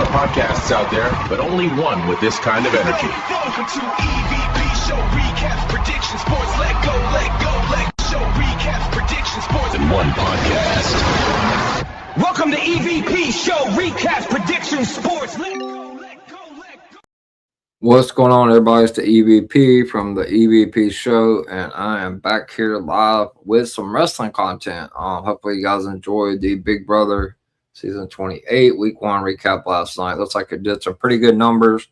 podcasts out there, but only one with this kind of energy. Welcome to EVP Show Recaps, Predictions, Sports, Let Show Recaps, Predictions, Sports In one podcast. Welcome to EVP Show Recaps, Predictions, Sports, Let Go. What's going on, everybody? It's the EVP from the EVP Show, and I am back here live with some wrestling content. Hopefully you guys enjoyed the Big Brother Season 28 Week 1 recap last night. Looks like it did some pretty good numbers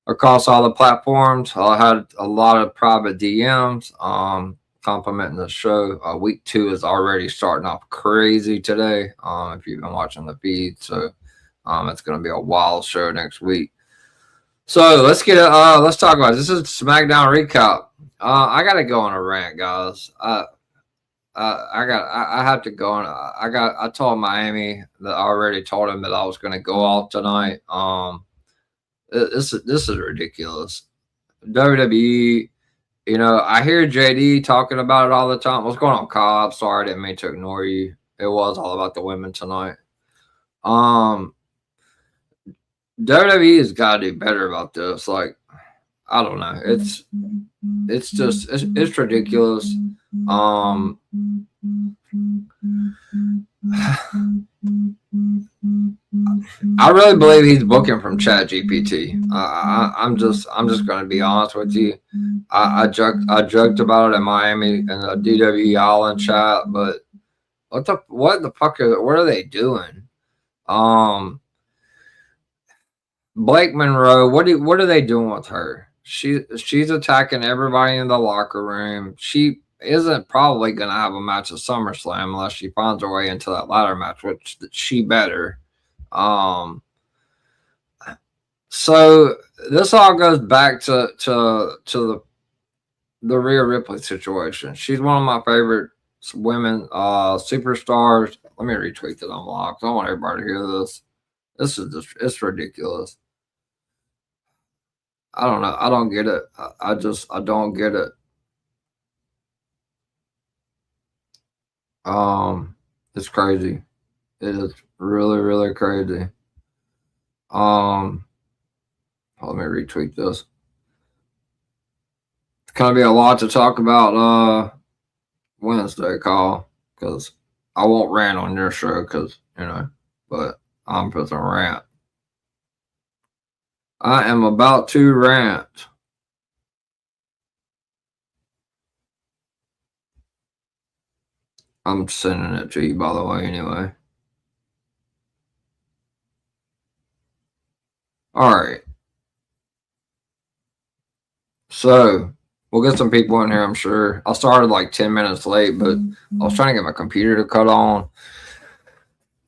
across all the platforms. I had a lot of private DMs complimenting the show. Week 2 is already starting off crazy today, if you've been watching the feed. So it's going to be a wild show next week. So let's get it. Let's talk about it. This is SmackDown recap. I gotta go on a rant, guys. I have to go on. I told Miami that I already told him that I was gonna go off tonight. This is ridiculous. WWE. You know, I hear JD talking about it all the time. What's going on, Cobb? Sorry, I didn't mean to ignore you. It was all about the women tonight. WWE has got to do better about this. Like, I don't know. It's just it's ridiculous. I really believe he's booking from ChatGPT. I'm just going to be honest with you. I joked about it in Miami in the DW Island chat, but what the fuck what are they doing? Blake Monroe, what are they doing with her? She's attacking everybody in the locker room. She isn't probably going to have a match at SummerSlam unless she finds her way into that ladder match, which she better. So this all goes back to the Rhea Ripley situation. She's one of my favorite women superstars. Let me retweet that on live. I want everybody to hear this. This is just, it's ridiculous. I don't know. I don't get it. I don't get it. It's crazy. It is really, really crazy. Let me retweet this. It's gonna be a lot to talk about Wednesday, Call, because I won't rant on your show, because but I'm supposed to rant. I am about to rant. I'm sending it to you, by the way, anyway. All right. So we'll get some people in here, I'm sure. I started like 10 minutes late, but I was trying to get my computer to cut on.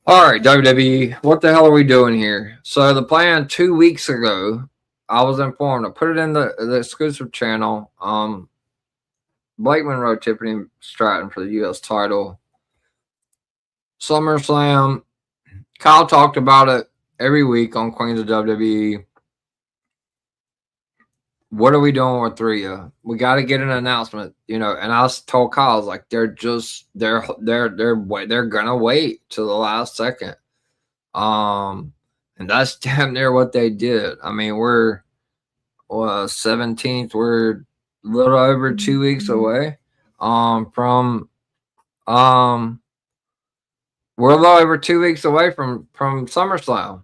All right, WWE, what the hell are we doing here? So the plan 2 weeks ago, I was informed to put it in the exclusive channel. Blake Monroe, Tiffany Stratton for the U.S. title. SummerSlam. Kyle talked about it every week on Queens of WWE. What are we doing with Rhea? We got to get an announcement, And I told Kyle, I was like, they're gonna wait till the last second. And that's damn near what they did. I mean, we're 17th. We're a little over 2 weeks away. We're a little over 2 weeks away from SummerSlam,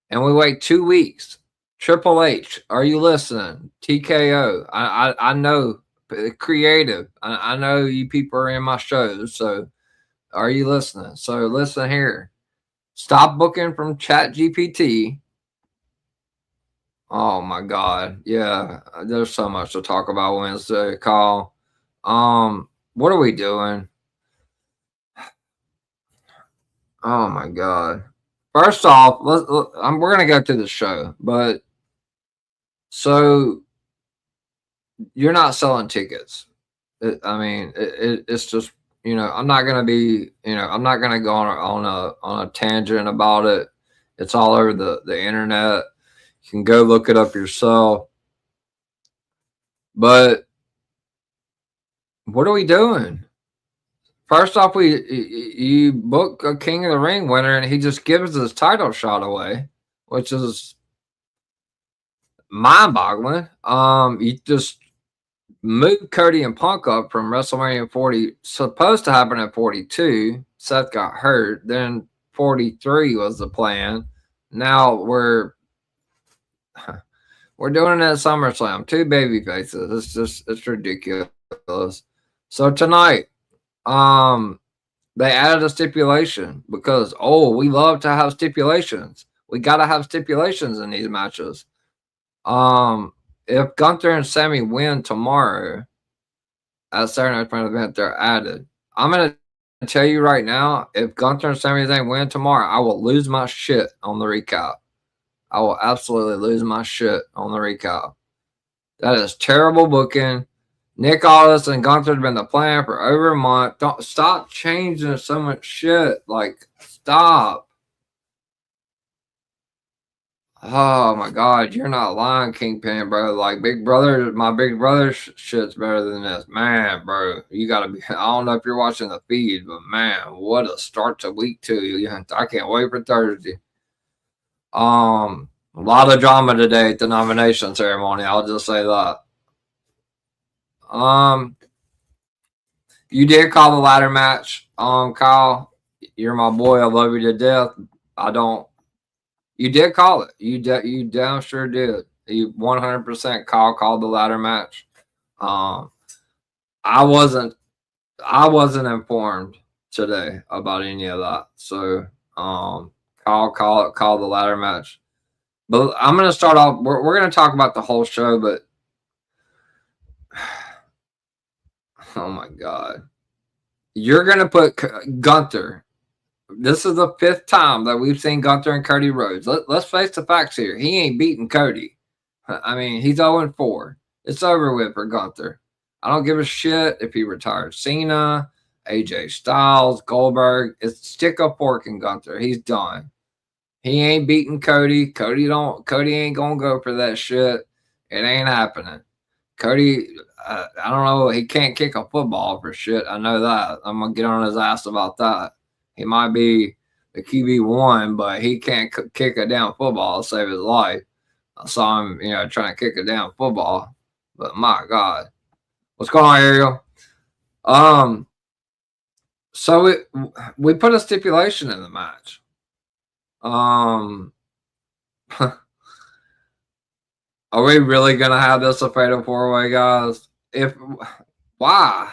and we wait 2 weeks. Triple H, are you listening? TKO, I know, creative. I know you people are in my shows, so are you listening? So listen here. Stop booking from ChatGPT. Oh my God, yeah. There's so much to talk about Wednesday. Call. What are we doing? Oh my God. First off, we're gonna go through the show, but so you're not selling tickets. It's just I'm not gonna be I'm not gonna go on a tangent about it. It's all over the internet. You can go look it up yourself. But what are we doing? First off, you book a King of the Ring winner, and he just gives his title shot away. which is mind-boggling. You just moved Cody and Punk up from WrestleMania 40, supposed to happen at 42. Seth got hurt. Then 43 was the plan. Now we're doing it at SummerSlam. 2 baby faces. It's ridiculous. So tonight, they added a stipulation because we love to have stipulations. We gotta have stipulations in these matches. If Gunther and Sammy win tomorrow at Saturday Night's Main Event, they're added. I'm gonna tell you right now, if Gunther and Sami Zayn win tomorrow, I will lose my shit on the recap. I will absolutely lose my shit on the recap. That is terrible booking. Nick Aldis and Gunther have been the plan for over a month. Don't stop changing so much shit. Like, stop. Oh my God, you're not lying, Kingpin, bro. Like, my big brother shit's better than this. Man, bro, you gotta be. I don't know if you're watching the feed, but man, what a start to week 2. I can't wait for Thursday. A lot of drama today at the nomination ceremony. I'll just say that. You did call the ladder match, Kyle. You're my boy. I love you to death. You did call it. You damn sure did. You 100% called the ladder match. I wasn't informed today about any of that. So call the ladder match. But I'm gonna start off. We're gonna talk about the whole show, but oh my God, you're gonna put Gunther. This is the 5th time that we've seen Gunther and Cody Rhodes. Let's face the facts here. He ain't beating Cody. I mean, he's 0-4. It's over with for Gunther. I don't give a shit if he retires Cena, AJ Styles, Goldberg. It's stick a fork in Gunther. He's done. He ain't beating Cody. Cody ain't gonna go for that shit. It ain't happening. Cody, I don't know. He can't kick a football for shit. I know that. I'm gonna get on his ass about that. He might be the QB1, but he can't kick a damn football to save his life. I saw him, trying to kick a damn football. But my God, what's going on, Ariel? So we put a stipulation in the match. Are we really gonna have this a fatal 4-way, guys? Why?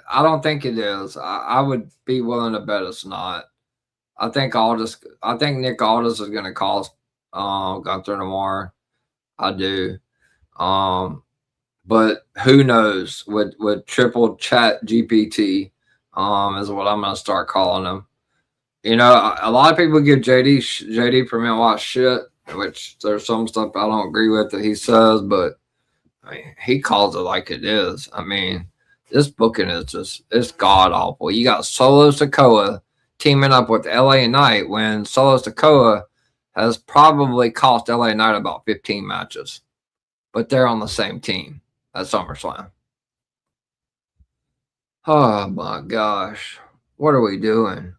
I don't think it is. I would be willing to bet it's not. I think Nick Aldis is gonna call Gunther tomorrow. I do. But who knows? With triple chat GPT, is what I'm gonna start calling him. A lot of people give JD from Watch shit, which there's some stuff I don't agree with that he says, but I mean, he calls it like it is. I mean, this booking is it's god awful. You got Solo Sikoa teaming up with LA Knight when Solo Sikoa has probably cost LA Knight about 15 matches, but they're on the same team at SummerSlam. Oh my gosh. What are we doing?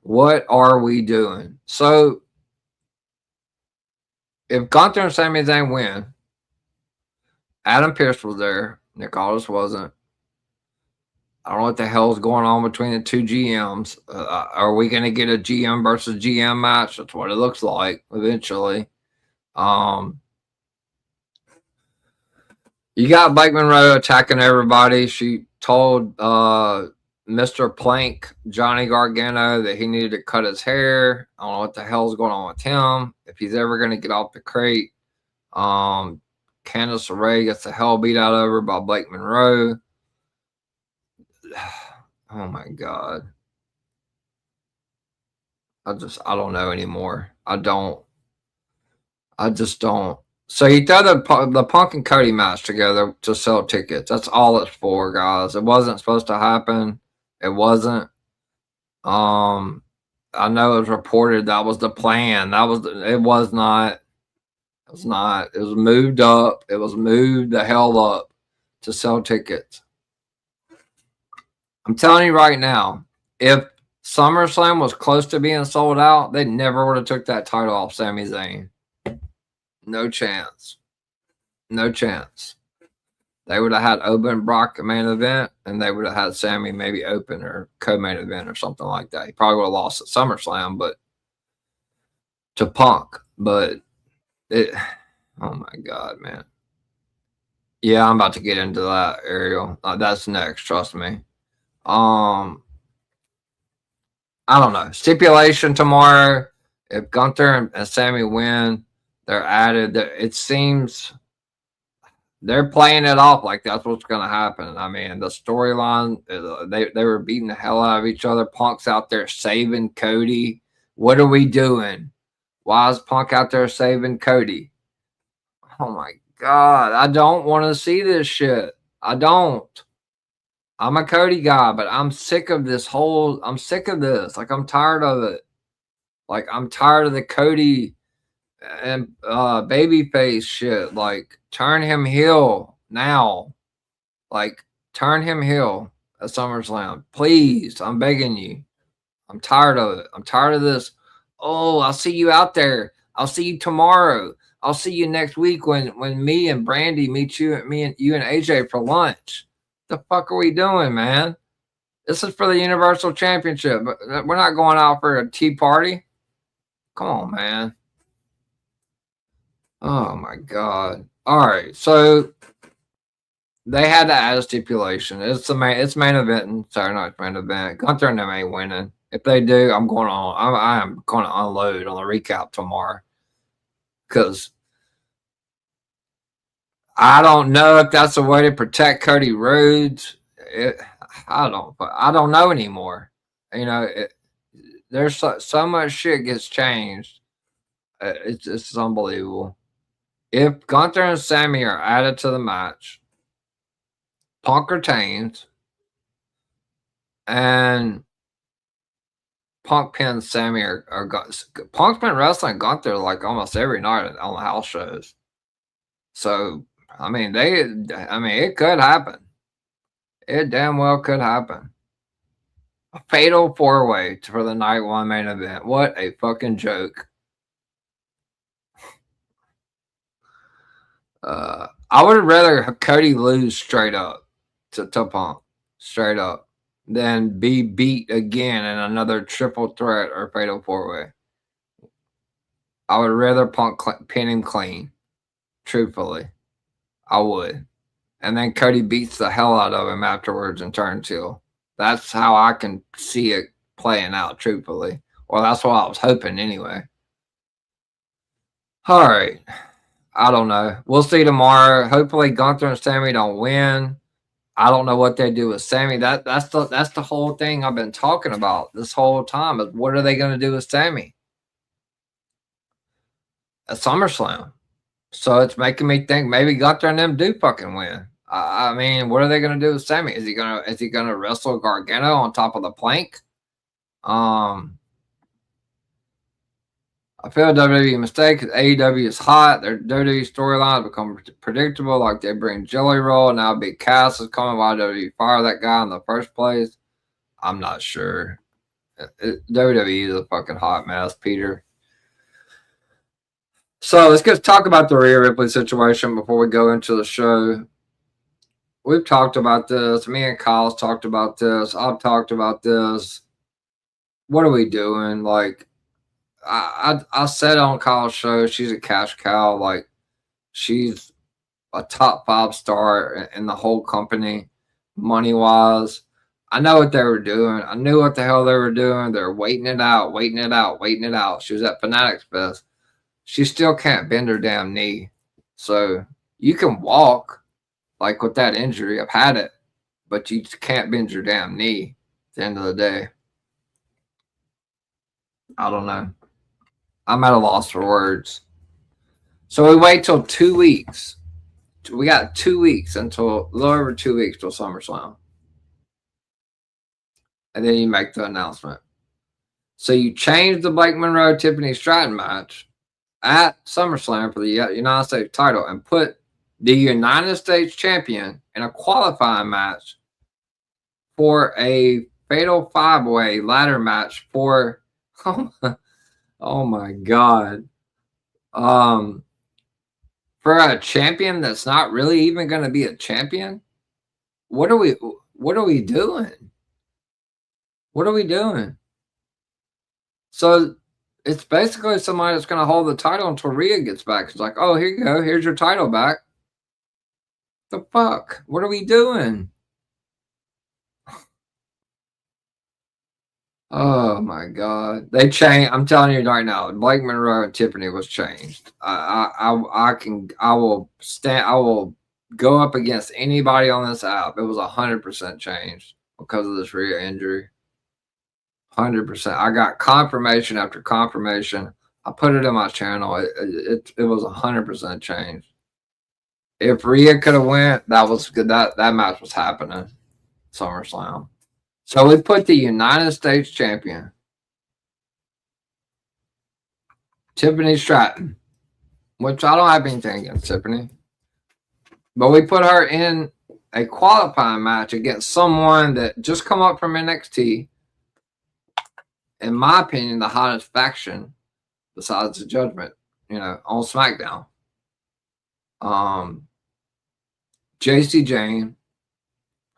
So, if Gunther and Sami Zayn win, Adam Pearce was there. Nick Aldis wasn't. I don't know what the hell is going on between the 2 GMs. Are we going to get a GM versus GM match? That's what it looks like eventually. You got Blake Monroe attacking everybody. She told Mr. Plank, Johnny Gargano, that he needed to cut his hair. I don't know what the hell's going on with him. If he's ever going to get off the crate. Candice LeRae gets the hell beat out of her by Blake Monroe. Oh my God. I don't know anymore. I just don't. So you throw the Punk and Cody match together to sell tickets. That's all it's for, guys. It wasn't supposed to happen. It wasn't. I know it was reported that was the plan. It was not. It was not. It was moved up. It was moved the hell up to sell tickets. I'm telling you right now, if SummerSlam was close to being sold out, they never would have took that title off Sami Zayn. No chance. No chance. They would have had Open Brock main event, and they would have had Sami maybe open or co-main event or something like that. He probably would have lost at SummerSlam, but to Punk. But it, oh my God, man. Yeah, I'm about to get into that, Ariel. That's next, trust me. I don't know. Stipulation tomorrow. If Gunther and Sami win, they're added. It seems they're playing it off like that's what's going to happen. I mean, the storyline, they were beating the hell out of each other. Punk's out there saving Cody. What are we doing? Why is Punk out there saving Cody? Oh my God. I don't want to see this shit. I don't. I'm a Cody guy, but I'm sick of this I'm sick of this. Like, I'm tired of it. Like, I'm tired of the Cody and babyface shit. Like, turn him heel now. Like, turn him heel at SummerSlam. Please, I'm begging you. I'm tired of it. I'm tired of this. Oh, I'll see you out there. I'll see you tomorrow. I'll see you next week when me and Brandy meet you, and you and AJ for lunch. The fuck are we doing, man? This is for the Universal Championship. We're not going out for a tea party. Come on, man. Oh my God. All right, so they had to add a stipulation. It's main event and Saturday night's main event. Gunther and them ain't winning. If they do, I'm going on. I am going to unload on the recap tomorrow because I don't know if that's a way to protect Cody Rhodes. I don't know anymore. You know, there's so much shit gets changed. It's unbelievable. If Gunther and Sami are added to the match, Punk retains, and Punk pins Sami Punk's been wrestling Gunther like almost every night on the house shows. So I mean, it could happen. It damn well could happen. A fatal 4-way for the night one main event. What a fucking joke. I would rather Cody lose straight up to Punk, straight up, than be beat again in another triple threat or fatal 4-way. I would rather Punk pin him clean. Truthfully, I would. And then Cody beats the hell out of him afterwards and turns heel. That's how I can see it playing out, truthfully. Well, that's what I was hoping anyway. All right. I don't know. We'll see tomorrow. Hopefully Gunther and Sami don't win. I don't know what they do with Sami. That's the whole thing I've been talking about this whole time. Is what are they going to do with Sami at SummerSlam? So it's making me think maybe Gunther and them do fucking win. I mean, what are they going to do with Sami? Is he gonna wrestle Gargano on top of the plank? I feel WWE mistake because AEW is hot. Their WWE storylines become predictable, like they bring Jelly Roll. Now Big Cass is coming. Why WWE fire that guy in the first place? I'm not sure. WWE is a fucking hot mess, Peter. So let's get talk about the Rhea Ripley situation before we go into the show. We've talked about this. Me and Kyle's talked about this. I've talked about this. What are we doing? Like, I said on Kyle's show, she's a cash cow. Like, she's a top 5 star in the whole company, money wise. I know what they were doing. I knew what the hell they were doing. They're waiting it out. She was at Fanatics Fest. She still can't bend her damn knee. So you can walk, like with that injury. I've had it, but you can't bend your damn knee at the end of the day. I don't know. I'm at a loss for words. So we wait till 2 weeks. We got 2 weeks until a little over 2 weeks till SummerSlam. And then you make the announcement. So you change the Blake Monroe Tiffany Stratton match at SummerSlam for the United States title and put the United States champion in a qualifying match for a fatal five-way ladder match for oh my god. For a champion that's not really even going to be a champion? What are we doing? What are we doing? So it's basically somebody that's going to hold the title until Rhea gets back. It's like, oh, here you go. Here's your title back. The fuck? What are we doing? Oh my god! They changed. I'm telling you right now, Blake Monroe and Tiffany was changed. I will stand. I will go up against anybody on this app. It was 100% changed because of this Rhea injury. 100%. I got confirmation after confirmation. I put it in my channel. It was 100% changed. If Rhea could have went, that was good. That match was happening. SummerSlam. So we put the United States champion, Tiffany Stratton, which I don't have anything against Tiffany, but we put her in a qualifying match against someone that just come up from NXT. In my opinion, the hottest faction besides the Judgment, on SmackDown. JC Jane,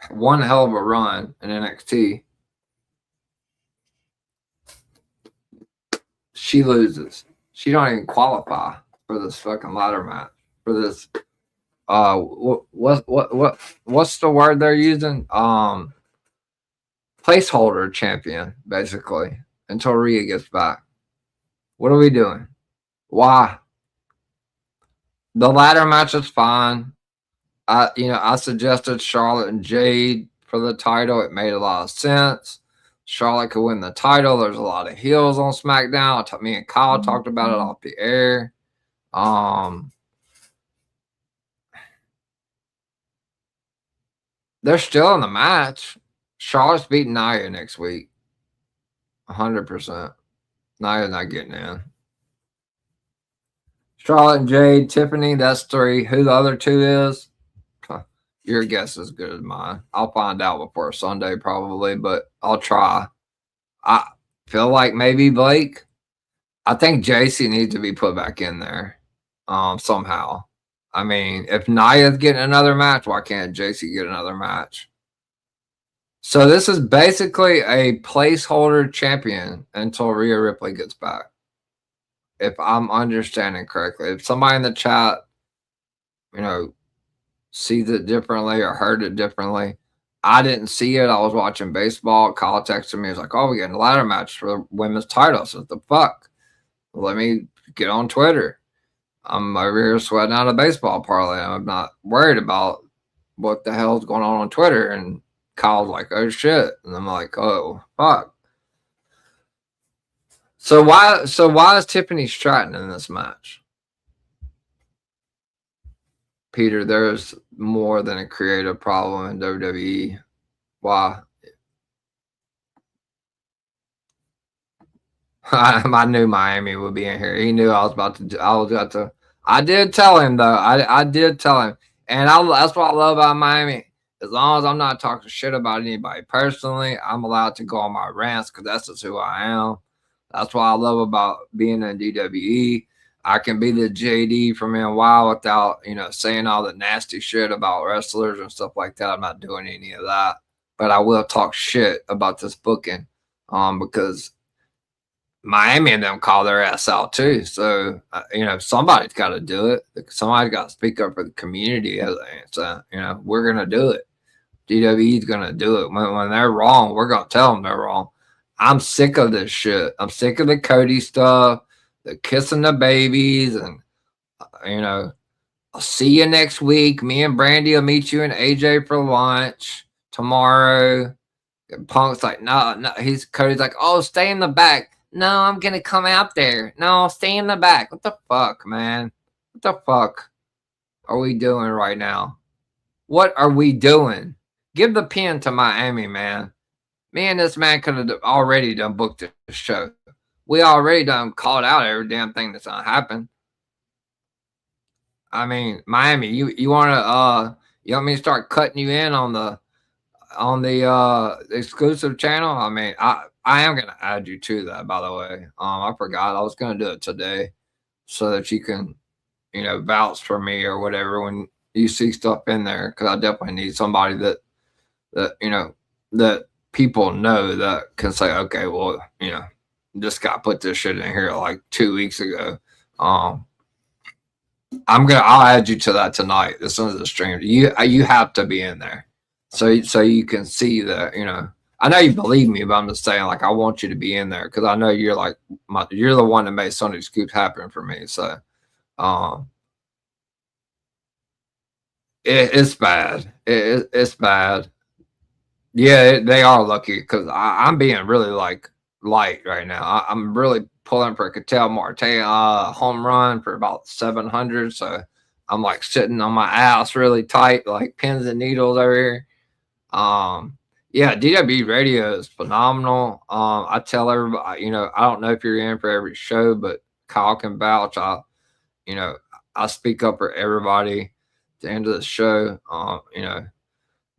one hell of a run in NXT. She loses. She don't even qualify for this fucking ladder match. For this, what's the word they're using? Placeholder champion, basically, until Rhea gets back. What are we doing? Why? The ladder match is fine. I suggested Charlotte and Jade for the title. It made a lot of sense. Charlotte could win the title. There's a lot of heels on SmackDown. Me and Kyle talked about it off the air. They're still in the match. Charlotte's beating Nia next week. 100%. Nia's not getting in. Charlotte and Jade, Tiffany, that's 3. Who the other 2 is? Your guess is as good as mine. I'll find out before Sunday probably, but I'll try. I feel like maybe Blake. I think JC needs to be put back in there somehow. I mean, if Nia's getting another match, why can't JC get another match? So this is basically a placeholder champion until Rhea Ripley gets back. If I'm understanding correctly. If somebody in the chat, sees it differently or heard it differently. I didn't see it. I was watching baseball. Kyle texted me. He was like, oh, we're getting a ladder match for the women's title. I said, the fuck? Let me get on Twitter. I'm over here sweating out a baseball parlay. I'm not worried about what the hell's going on Twitter. And Kyle's like, oh, shit. And I'm like, oh, fuck. So why is Tiffany Stratton in this match? Peter, there's more than a creative problem in WWE. Why? I knew Miami would be in here. He knew I was about to. I did tell him though. I did tell him, and that's what I love about Miami. As long as I'm not talking shit about anybody personally, I'm allowed to go on my rants because that's just who I am. That's what I love about being in WWE. I can be the JD from NY without, saying all the nasty shit about wrestlers and stuff like that. I'm not doing any of that. But I will talk shit about this booking because Miami and them call their ass out too. So, somebody's got to do it. Somebody's got to speak up for the community. So, we're going to do it. DWE's going to do it. When they're wrong, we're going to tell them they're wrong. I'm sick of this shit. I'm sick of the Cody stuff. The kissing the babies, and I'll see you next week. Me and Brandy will meet you and AJ for lunch tomorrow. And Punk's like, no. Cody's like, oh, stay in the back. No, I'm gonna come out there. No, stay in the back. What the fuck, man? What the fuck are we doing right now? What are we doing? Give the pin to Miami, man. Me and this man could have already done booked the show. We already done called out every damn thing that's gonna happen. I mean, Miami, you want me to start cutting you in on the on the exclusive channel. I mean, I am gonna add you to that, by the way. I forgot I was gonna do it today so that you can, vouch for me or whatever when you see stuff in there, because I definitely need somebody that people know that can say, okay, well, this guy put this shit in here like 2 weeks ago. I'll add you to that tonight as soon as the stream. You have to be in there, so you can see that. I know you believe me, but I'm just saying, like, I want you to be in there because I know you're like you're the one that made Sunday Scoop happen for me. So, it's bad. It's bad. Yeah, they are lucky because I'm being really like light right now. I'm really pulling for a Cattell Marte home run for about 700. So I'm like sitting on my ass really tight, like pins and needles over here. Yeah, DW radio is phenomenal. I tell everybody, I don't know if you're in for every show, but Kyle can vouch. You know, I speak up for everybody at the end of the show.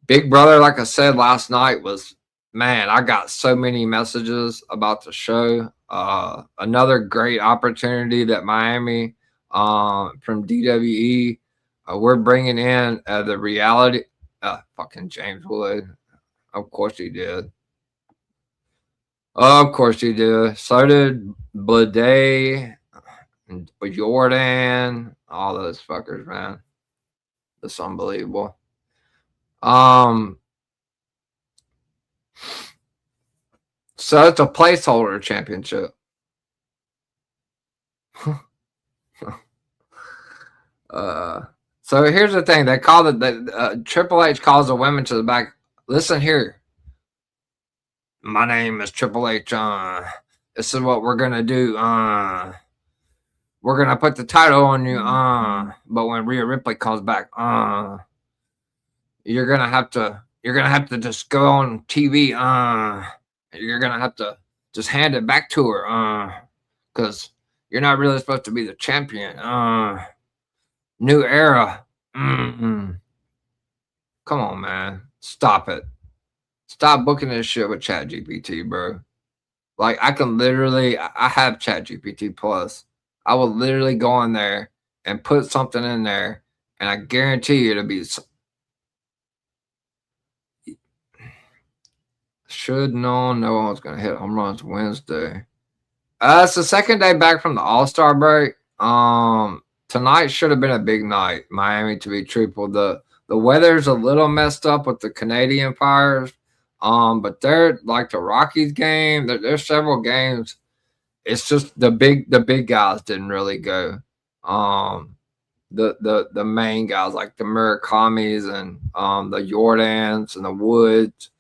Big Brother, like I said last night, was, man, I got so many messages about the show. Another great opportunity that Miami from DWE, we're bringing in the reality. Fucking James Wood. Of course he did. Of course he did. So did Blade and Jordan. All those fuckers, man. It's unbelievable. So it's a placeholder championship. So here's the thing. They call it Triple H calls the women to the back. Listen here. My name is Triple H. This is what we're gonna do. We're gonna put the title on you. But when Rhea Ripley comes back, you're gonna have to just go on TV. You're gonna have to just hand it back to her. Because you're not really supposed to be the champion. New era. Come on, man. Stop it. Stop booking this shit with ChatGPT, bro. Like, I can literally, I have ChatGPT Plus. I will literally go in there and put something in there, and I guarantee you it'll be. Should know no one was going to hit home runs Wednesday. It's the second day back from the All-Star break. Tonight should have been a big night, Miami, to be truthful. The weather's a little messed up with the Canadian Fires. But they're like the Rockies game. There's several games. It's just the big guys didn't really go. The main guys like the Murakamis and the Jordans and the Woods.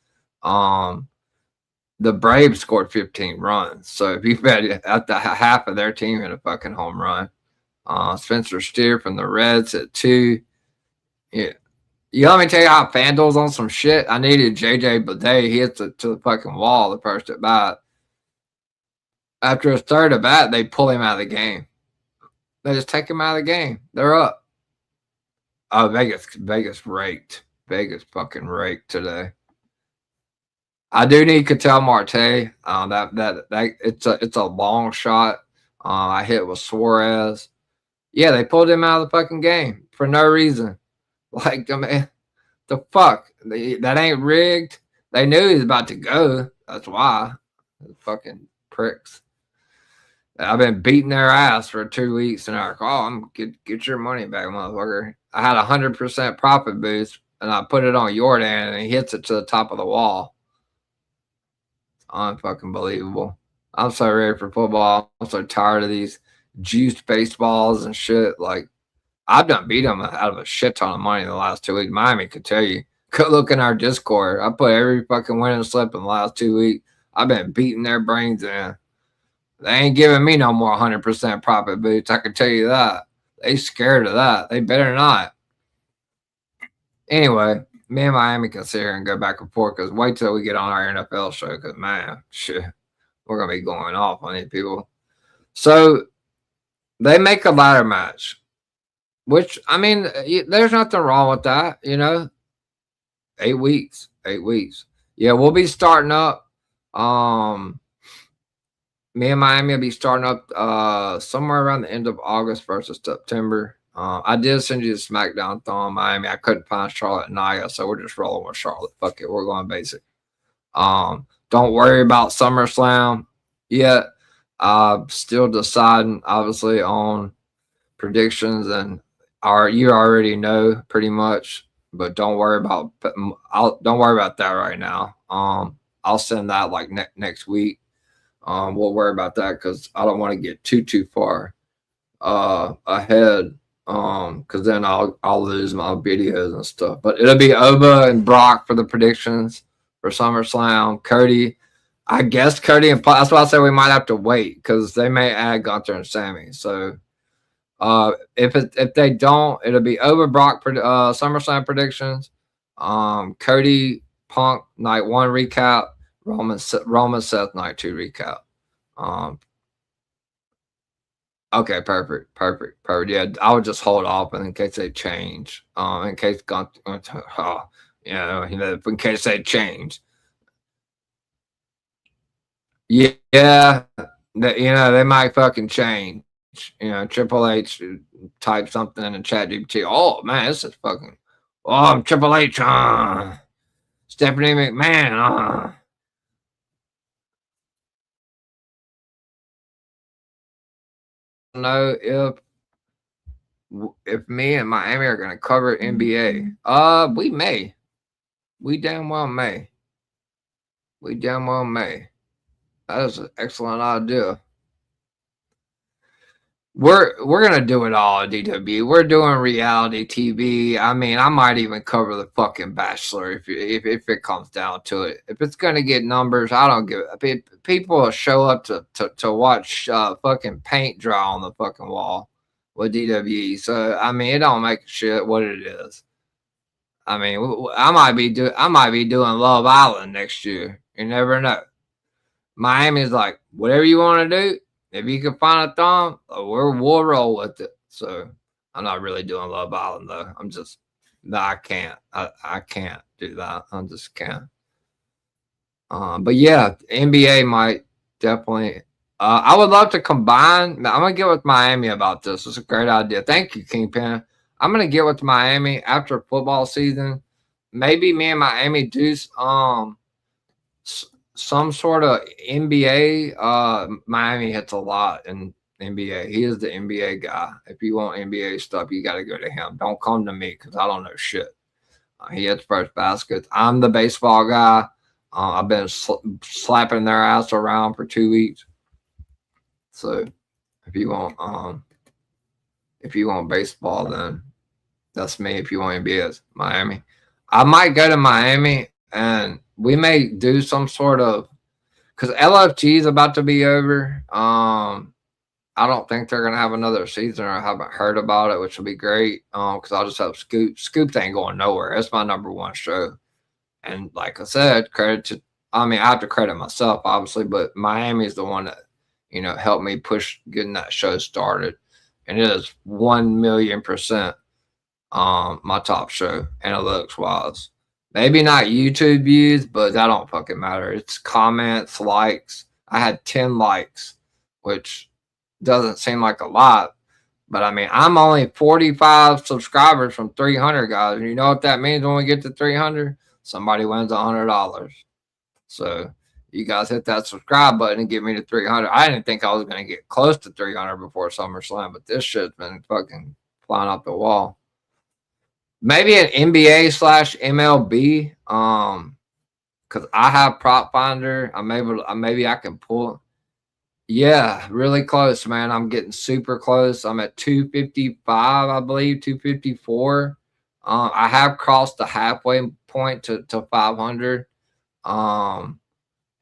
The Braves scored 15 runs. So if you bet at the half of their team hit a fucking home run. Spencer Steer from the Reds at 2. Yeah. You let me tell you how FanDuel's on some shit. I needed JJ Bidet. He hits it to the fucking wall the first at bat. After his third at bat, they pull him out of the game. They just take him out of the game. They're up. Oh, Vegas raked. Vegas fucking raked today. I do need Cattell Marte. It's a long shot. I hit with Suarez. Yeah, they pulled him out of the fucking game for no reason. Like, I mean, the fuck? That ain't rigged. They knew he was about to go. That's why. The fucking pricks. I've been beating their ass for 2 weeks, and they're like, "Oh, I'm get your money back, motherfucker." I had 100% profit boost, and I put it on Jordan, and he hits it to the top of the wall. It's unfucking believable. I'm so ready for football. I'm so tired of these juiced baseballs and shit. Like, I've done beat them out of a shit ton of money in the last 2 weeks. Miami could tell you. Go look in our Discord. I put every fucking winning slip in the last 2 weeks. I've been beating their brains in. They ain't giving me no more 100% profit boots. I can tell you that. They scared of that. They better not. Anyway, me and Miami can sit here and go back and forth because wait till we get on our NFL show because, man, shit, we're going to be going off on these people. So they make a ladder match, which, I mean, there's nothing wrong with that, 8 weeks. 8 weeks. Yeah, we'll be starting up. Me and Miami will be starting up somewhere around the end of August versus September. I did send you the Smackdown thong, Miami. I couldn't find Charlotte and Nia, so we're just rolling with Charlotte. Fuck it, we're going basic. Don't worry about SummerSlam yet. Still deciding, obviously, on predictions, and you already know pretty much. But don't worry about that right now. I'll send that like next week. We'll worry about that because I don't want to get too far ahead. Because then I'll lose my videos and stuff. But it'll be Oba and Brock for the predictions for SummerSlam. Cody, I guess Cody and that's why I say we might have to wait because they may add Gunther and Sammy. So if they don't, it'll be Oba Brock SummerSlam predictions. Cody Punk night 1 recap. Roman Seth night 2 recap. Okay, perfect. Yeah, I would just hold off in case they change. In case in case they change. Yeah, they might fucking change. Triple H type something in the chat GPT. Oh man, this is fucking. Oh, I'm Triple H. Stephanie McMahon. Know if me and Miami are going to cover NBA. We may. We damn well may. That is an excellent idea. We're gonna do it all at DW. We're doing reality TV. I mean, I might even cover the fucking Bachelor if it comes down to it. If it's gonna get numbers, I don't give it. People will show up to watch fucking paint dry on the fucking wall with DWE. So I mean, it don't make shit what it is. I mean, I might be doing Love Island next year. You never know. Miami's like, whatever you want to do. If you can find a thumb, we'll roll with it. So I'm not really doing Love Island though. I can't. I can't do that. I just can't. But yeah, NBA might definitely. I would love to combine. I'm gonna get with Miami about this. It's a great idea. Thank you, Kingpin. I'm gonna get with Miami after football season. Maybe me and Miami do some sort of NBA. Miami hits a lot in NBA. He is the NBA guy. If you want NBA stuff, you got to go to him. Don't come to me because I don't know shit. He hits first baskets. I'm the baseball guy. I've been slapping their ass around for 2 weeks. So if you want baseball, then that's me. If you want NBA, it's Miami. I might go to Miami and we may do some sort of because LFG is about to be over. I don't think they're gonna have another season, or I haven't heard about it, which will be great. Because I'll just have Scoop. Scoop ain't going nowhere. It's my #1 show, and like I said, I have to credit myself, obviously, but Miami is the one that helped me push getting that show started, and it is 1,000,000% my top show analytics wise. Maybe not YouTube views, but that don't fucking matter. It's comments, likes. I had 10 likes, which doesn't seem like a lot. But I mean, I'm only 45 subscribers from 300 guys. And you know what that means when we get to 300? Somebody wins $100. So you guys hit that subscribe button and get me to 300. I didn't think I was going to get close to 300 before SummerSlam, but this shit's been fucking flying off the wall. Maybe an NBA/MLB, because I have Prop Finder. Maybe I can pull. Yeah, really close, man. I'm getting super close. I'm at 255, I believe, 254. I have crossed the halfway point to 500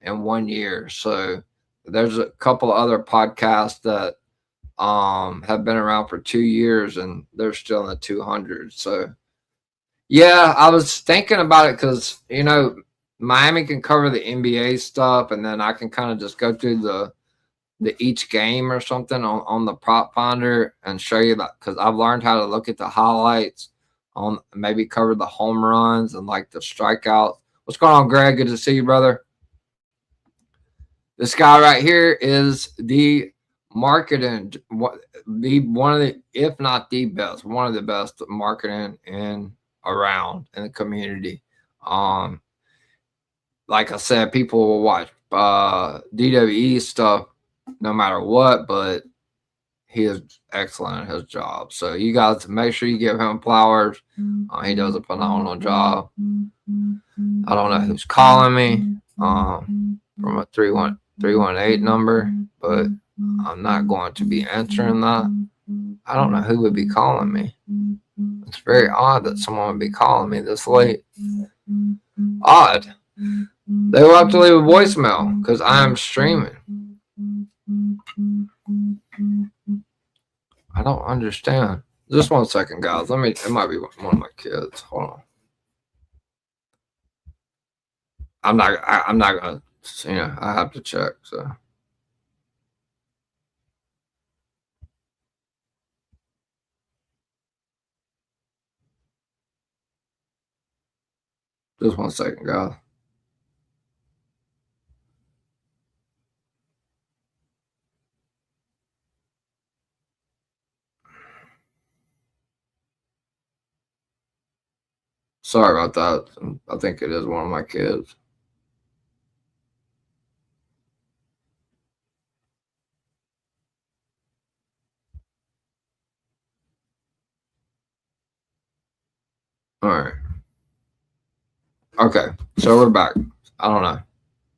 in 1 year. So there's a couple of other podcasts that have been around for 2 years and they're still in the 200s. So yeah, I was thinking about it because Miami can cover the NBA stuff, and then I can kind of just go through the each game or something on the Prop Finder and show you that, because I've learned how to look at the highlights on, maybe cover the home runs and like the strikeouts. What's going on, Greg? Good to see you, brother. This guy right here is the marketing, one of the, if not the best, one of the best marketing in around in the community. Um, like I said, people will watch DWE stuff no matter what, but he is excellent at his job. So you guys make sure you give him flowers. He does a phenomenal job. I don't know who's calling me from a 318 number, but I'm not going to be answering that. I don't know who would be calling me. It's very odd that someone would be calling me this late. Odd. They will have to leave a voicemail because I'm streaming. I don't understand. Just 1 second, guys. It might be one of my kids. Hold on. I'm not gonna, I have to check, so. Just 1 second, guys. Sorry about that. I think it is one of my kids. All right. Okay, so we're back. I don't know.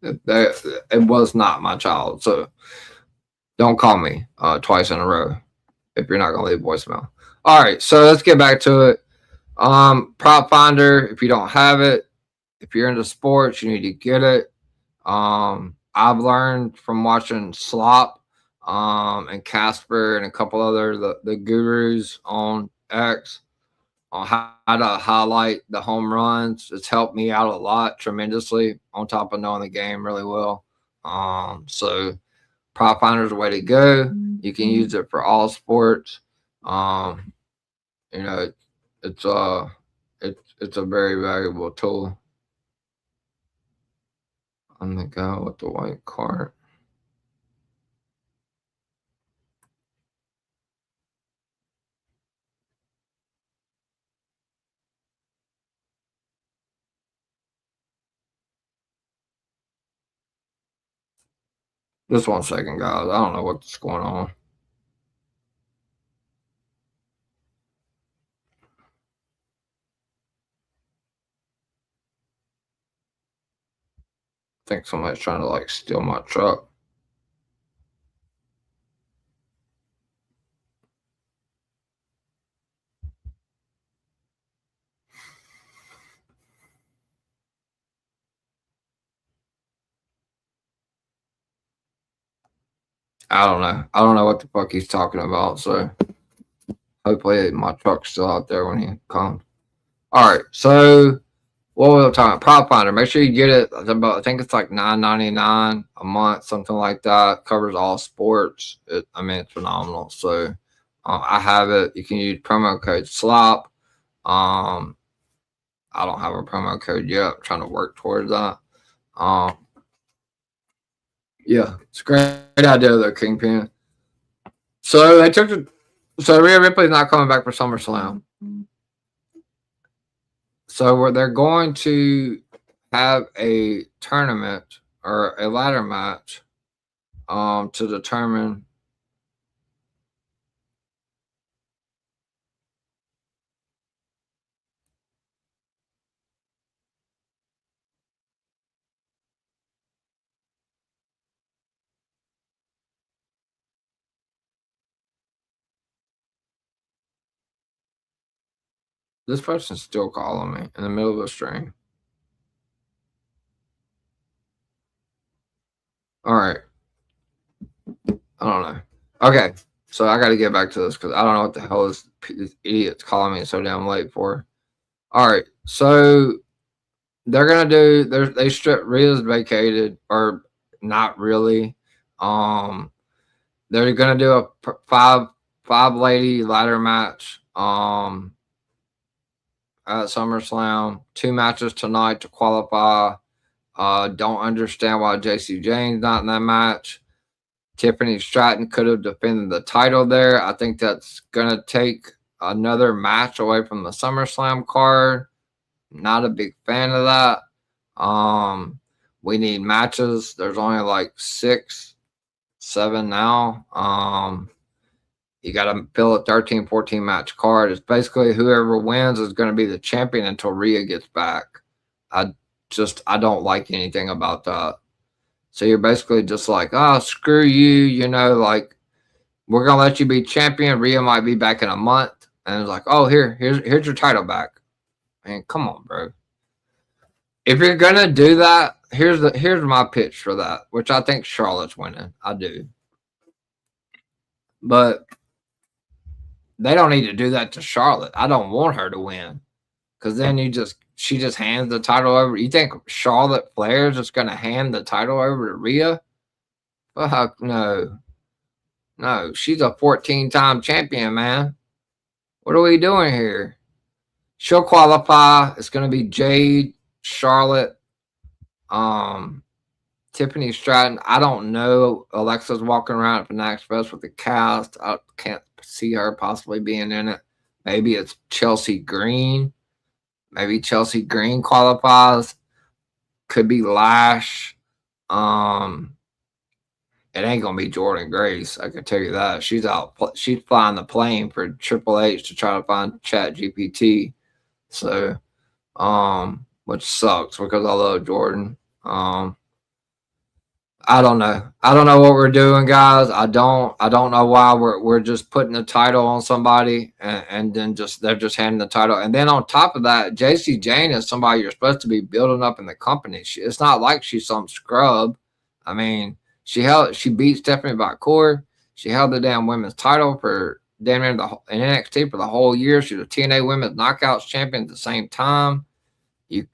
It was not my child, so don't call me twice in a row if you're not gonna leave voicemail. All right, so let's get back to it. Prop finder, if you don't have it, if you're into sports, you need to get it. I've learned from watching Slop and Casper and a couple other the gurus on X on how to highlight the home runs. It's helped me out a lot tremendously on top of knowing the game really well. So prop finder is the way to go. You can use it for all sports. You know, it's a very valuable tool. I'm gonna go with the white card. Just 1 second, guys. I don't know what's going on. I think somebody's trying to like steal my truck. I don't know. I don't know what the fuck he's talking about. So hopefully my truck's still out there when he comes. All right. So what we were talking about, prop finder. Make sure you get it. I think it's like $9.99 a month, something like that. Covers all sports. It's phenomenal. So I have it. You can use promo code SLOP. I don't have a promo code yet. I'm trying to work towards that. Yeah, it's a great idea though, Kingpin. So they took the so Rhea Ripley's not coming back for SummerSlam. So they're going to have a tournament or a ladder match to determine this person's still calling me in the middle of a stream. All right. I don't know. Okay. So I got to get back to this because I don't know what the hell this idiot's calling me so damn late for. All right. So they're going to do, they strip Rhea's vacated or not really. They're going to do a five lady ladder match. at SummerSlam. 2 matches tonight to qualify. Don't understand why JC Jane's not in that match. Tiffany Stratton could have defended the title there. I think that's going to take another match away from the SummerSlam card. Not a big fan of that. We need matches. There's only like 6, 7 now. You got to fill a 13, 14 match card. It's basically whoever wins is going to be the champion until Rhea gets back. I don't like anything about that. So you're basically just like, oh, screw you, like we're gonna let you be champion. Rhea might be back in a month, and it's like, oh, here's your title back. Man, come on, bro. If you're gonna do that, here's my pitch for that, which I think Charlotte's winning. I do, but they don't need to do that to Charlotte. I don't want her to win, because then she just hands the title over. You think Charlotte Flair is just gonna hand the title over to Rhea? Fuck no. No, she's a 14-time champion, man. What are we doing here? She'll qualify. It's going to be Jade, Charlotte, Tiffany Stratton. I don't know. Alexa's walking around at Fanatics Fest with the cast. I can't see her possibly being in it. Maybe it's Chelsea Green. Maybe Chelsea Green qualifies. Could be Lash. It ain't gonna be Jordan Grace. I can tell you that. She's flying the plane for Triple H to try to find Chat GPT. So, which sucks because I love Jordan. I don't know. I don't know what we're doing, guys. I don't know why we're just putting the title on somebody and then they're just handing the title. And then on top of that, JC Jane is somebody you're supposed to be building up in the company. It's not like she's some scrub. I mean, she beat Stephanie Bakor. She held the damn women's title for damn near in NXT for the whole year. She was a TNA Women's Knockouts champion at the same time.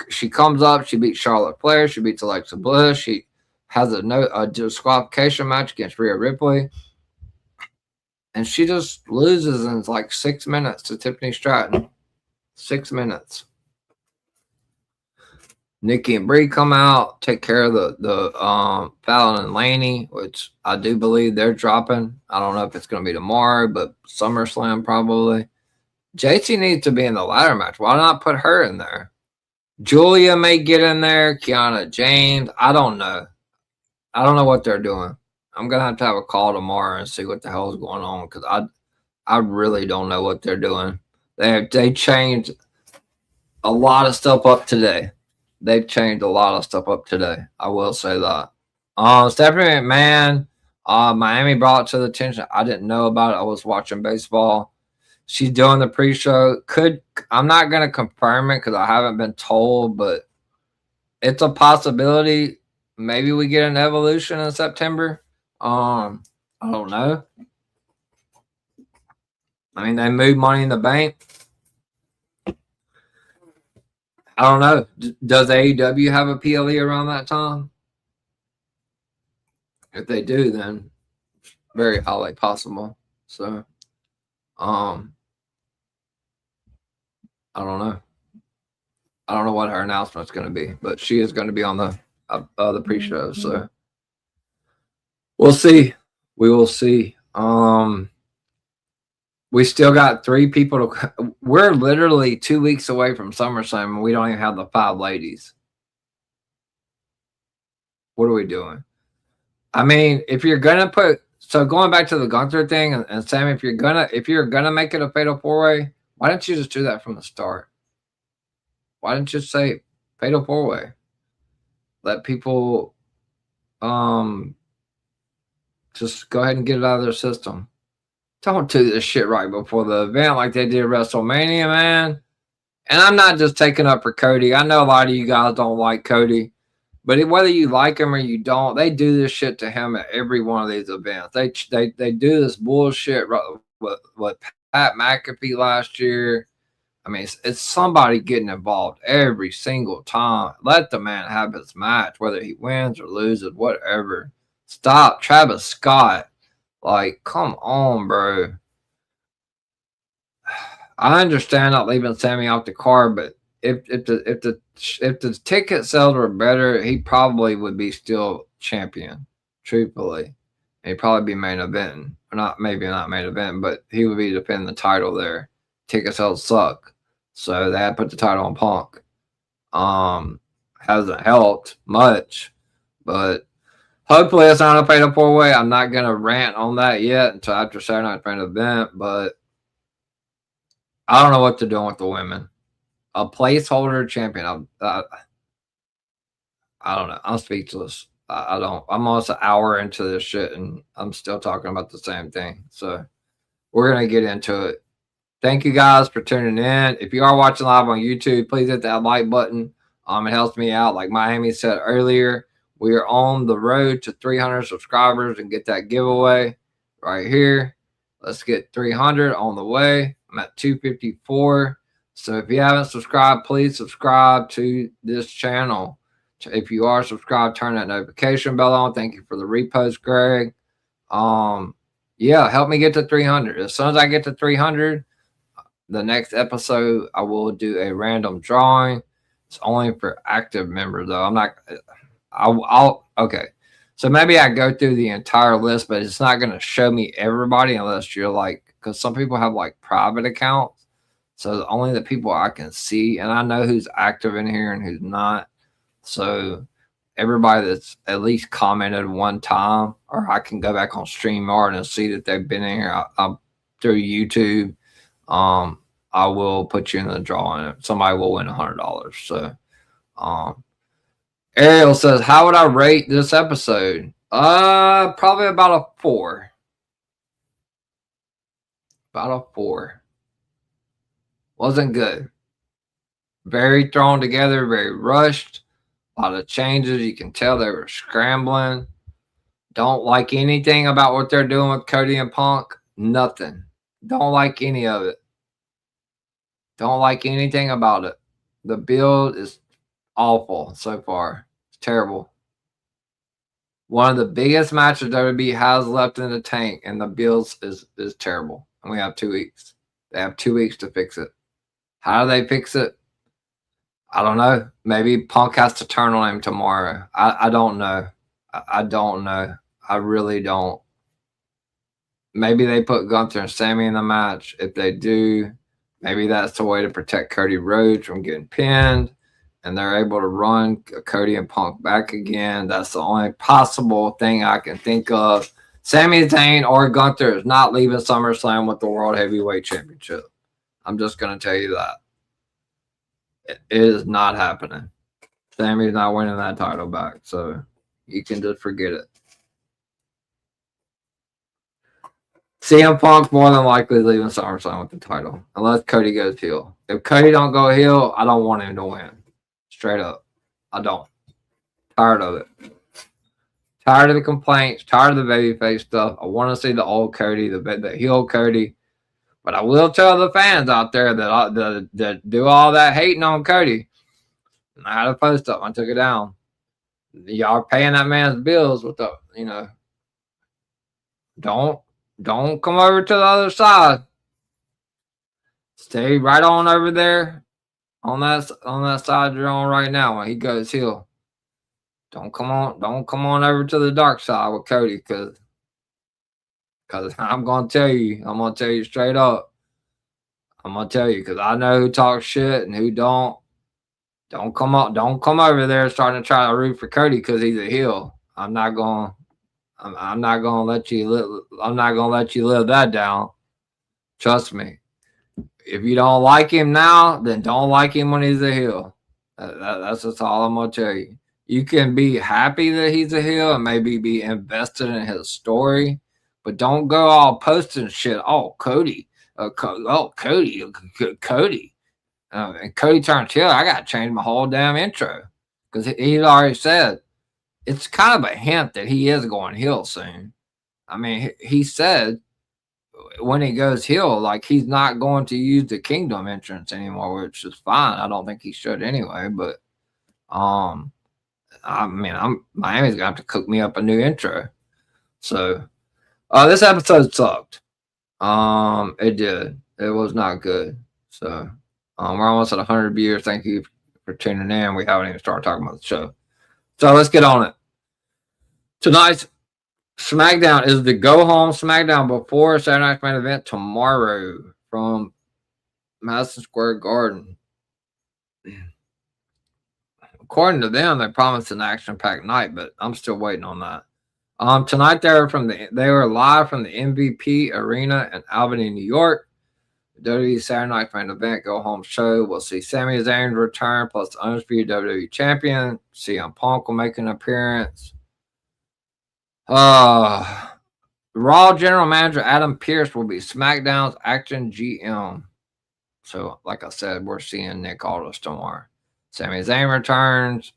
She comes up. She beats Charlotte Flair. She beats Alexa Bliss. She has a disqualification match against Rhea Ripley. And she just loses in like 6 minutes to Tiffany Stratton. 6 minutes. Nikki and Brie come out, take care of the Fallon and Laney, which I do believe they're dropping. I don't know if it's going to be tomorrow, but SummerSlam probably. JC needs to be in the ladder match. Why not put her in there? Julia may get in there. Kiana James. I don't know. I don't know what they're doing. I'm going to have a call tomorrow and see what the hell is going on because I really don't know what they're doing. They changed a lot of stuff up today. They've changed a lot of stuff up today. I will say that. Stephanie McMahon, Miami brought it to the attention. I didn't know about it. I was watching baseball. She's doing the pre-show. I'm not going to confirm it because I haven't been told, but it's a possibility. Maybe we get an Evolution in September. I don't know. I mean, they moved Money in the Bank. I don't know. Does AEW have a PLE around that time? If they do, then very highly possible. So, I don't know. I don't know what her announcement's going to be, but she is going to be on the pre-show. So we'll see. We will see. We still got 3 people to. We're literally 2 weeks away from SummerSlam, and we don't even have the 5 ladies. What are we doing? I mean, if you're gonna going back to the Gunther thing, and Sam, if you're gonna make it a fatal 4-way, why didn't you just do that from the start? Why didn't you say fatal 4-way? Let people, just go ahead and get it out of their system. Don't do this shit right before the event like they did WrestleMania, man. And I'm not just taking up for Cody. I know a lot of you guys don't like Cody. But whether you like him or you don't, they do this shit to him at every one of these events. They do this bullshit with Pat McAfee last year. I mean, it's somebody getting involved every single time. Let the man have his match, whether he wins or loses, whatever. Stop. Travis Scott. Like, come on, bro. I understand not leaving Sammy off the card, but if the ticket sales were better, he probably would be still champion. Truthfully, he'd probably be main event, or not maybe not main event, but he would be defending the title there. Ticket sales suck, so they had to put the title on Punk. Hasn't helped much, but hopefully it's not a fatal 4-way. I'm not gonna rant on that yet until after Saturday night's main event, but I don't know what they're doing with the women. A placeholder champion. I don't know. I'm speechless. I don't. I'm almost an hour into this shit, and I'm still talking about the same thing. So we're gonna get into it. Thank you guys for tuning in. If you are watching live on YouTube, please hit that like button. It helps me out. Like Miami said earlier, we are on the road to 300 subscribers and get that giveaway right here. Let's get 300 on the way. I'm at 254. So if you haven't subscribed, please subscribe to this channel. If you are subscribed, turn that notification bell on. Thank you for the repost, Greg. Yeah, help me get to 300. As soon as I get to 300, the next episode, I will do a random drawing. It's only for active members, though. I'm not. Okay. So maybe I go through the entire list, but it's not going to show me everybody unless you're like, because some people have like private accounts. So only the people I can see, and I know who's active in here and who's not. So everybody that's at least commented one time, or I can go back on StreamYard and see that they've been in here. Through YouTube. I will put you in the drawing. Somebody will win $100. So, Ariel says, how would I rate this episode? Probably about a 4. About a 4. Wasn't good. Very thrown together, very rushed. A lot of changes. You can tell they were scrambling. Don't like anything about what they're doing with Cody and Punk. Nothing. Don't like any of it. Don't like anything about it. The build is awful so far. It's terrible. One of the biggest matches WWE has left in the tank, and the build is terrible. And we have 2 weeks. They have 2 weeks to fix it. How do they fix it? I don't know. Maybe Punk has to turn on him tomorrow. I don't know. I don't know. I really don't. Maybe they put Gunther and Sammy in the match. If they do, maybe that's the way to protect Cody Rhodes from getting pinned, and they're able to run Cody and Punk back again. That's the only possible thing I can think of. Sami Zayn or Gunther is not leaving SummerSlam with the World Heavyweight Championship. I'm just going to tell you that. It is not happening. Sammy's not winning that title back, so you can just forget it. CM Punk's more than likely leaving SummerSlam with the title, unless Cody goes heel. If Cody don't go heel, I don't want him to win. Straight up. I don't. Tired of it. Tired of the complaints. Tired of the babyface stuff. I want to see the old Cody, the heel Cody. But I will tell the fans out there that do all that hating on Cody. And I had a post up. I took it down. Y'all are paying that man's bills with the, Don't come over to the other side. Stay right on over there on that side you're on right now when he goes heel. Don't come on over to the dark side with Cody, because I'm gonna tell you straight up. I'm gonna tell you, because I know who talks shit and who don't. Don't come over there starting to try to root for Cody because he's a heel. I'm not gonna let you live that down. Trust me. If you don't like him now, then don't like him when he's a heel. That's just all I'm gonna tell you. You can be happy that he's a heel and maybe be invested in his story, but don't go all posting shit. Oh, Cody. Cody. And Cody turns heel. I got to change my whole damn intro, because he's already said it's kind of a hint that he is going heel soon. I mean, he said when he goes heel, like, he's not going to use the Kingdom entrance anymore, which is fine. I don't think he should anyway, but Miami's gonna have to cook me up a new intro. So this episode sucked. It did. It was not good. So we're almost at 100 viewers. Thank you for tuning in. We haven't even started talking about the show. So let's get on it. Tonight's SmackDown is the go home SmackDown before Saturday night's main event tomorrow from Madison Square Garden. According to them, they promised an action-packed night, but I'm still waiting on that. Tonight they were live from the MVP Arena in Albany, New York. The WWE Saturday Night main event go home show. We'll see Sami Zayn return plus the undisputed WWE champion. CM Punk will make an appearance. Raw General Manager Adam Pearce will be SmackDown's acting GM. So, like I said, we're seeing Nick Aldis tomorrow. Sami Zayn returns.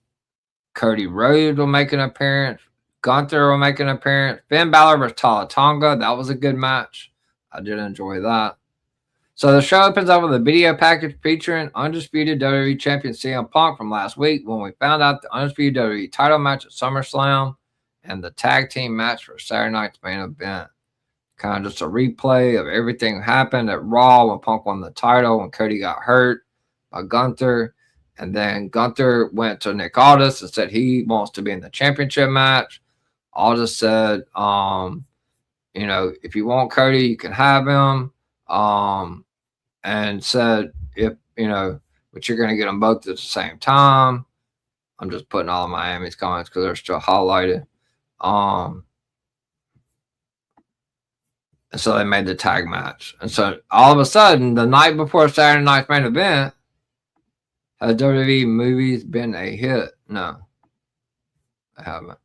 Cody Rhodes will make an appearance. Gunther will make an appearance. Finn Balor versus Tala Tonga. That was a good match. I did enjoy that. So the show opens up with a video package featuring undisputed WWE champion CM Punk from last week when we found out the undisputed WWE title match at SummerSlam and the tag team match for Saturday night's main event. Kind of just a replay of everything that happened at Raw when Punk won the title when Cody got hurt by Gunther. And then Gunther went to Nick Aldis and said he wants to be in the championship match. Aldis said, if you want Cody, you can have him. And said, but you're going to get them both at the same time. I'm just putting all of Miami's comments because they're still highlighted. And so they made the tag match. And so all of a sudden, the night before Saturday night's main event, has WWE movies been a hit? No, I haven't.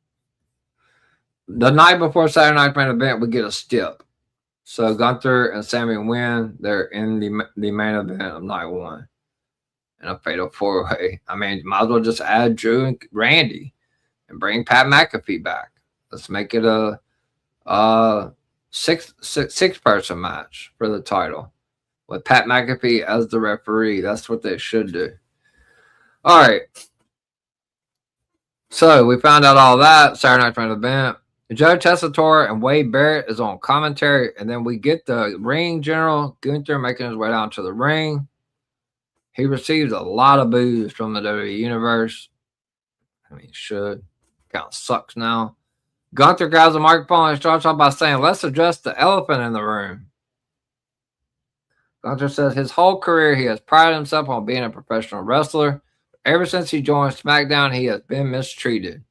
The night before Saturday night's main event, we get a stip. So Gunther and Sami win. They're in the main event of night one in a fatal four-way. I mean, might as well just add Drew and Randy and bring Pat McAfee back. Let's make it a six-person match for the title with Pat McAfee as the referee. That's what they should do. All right. So we found out all that. Saturday night's main event. Joe Tessitore and Wade Barrett is on commentary, and then we get the ring general, Gunther, making his way down to the ring. He receives a lot of boos from the WWE Universe. I mean, he should. Kind of sucks now. Gunther grabs the microphone and starts off by saying, let's address the elephant in the room. Gunther says his whole career he has prided himself on being a professional wrestler. Ever since he joined SmackDown, he has been mistreated.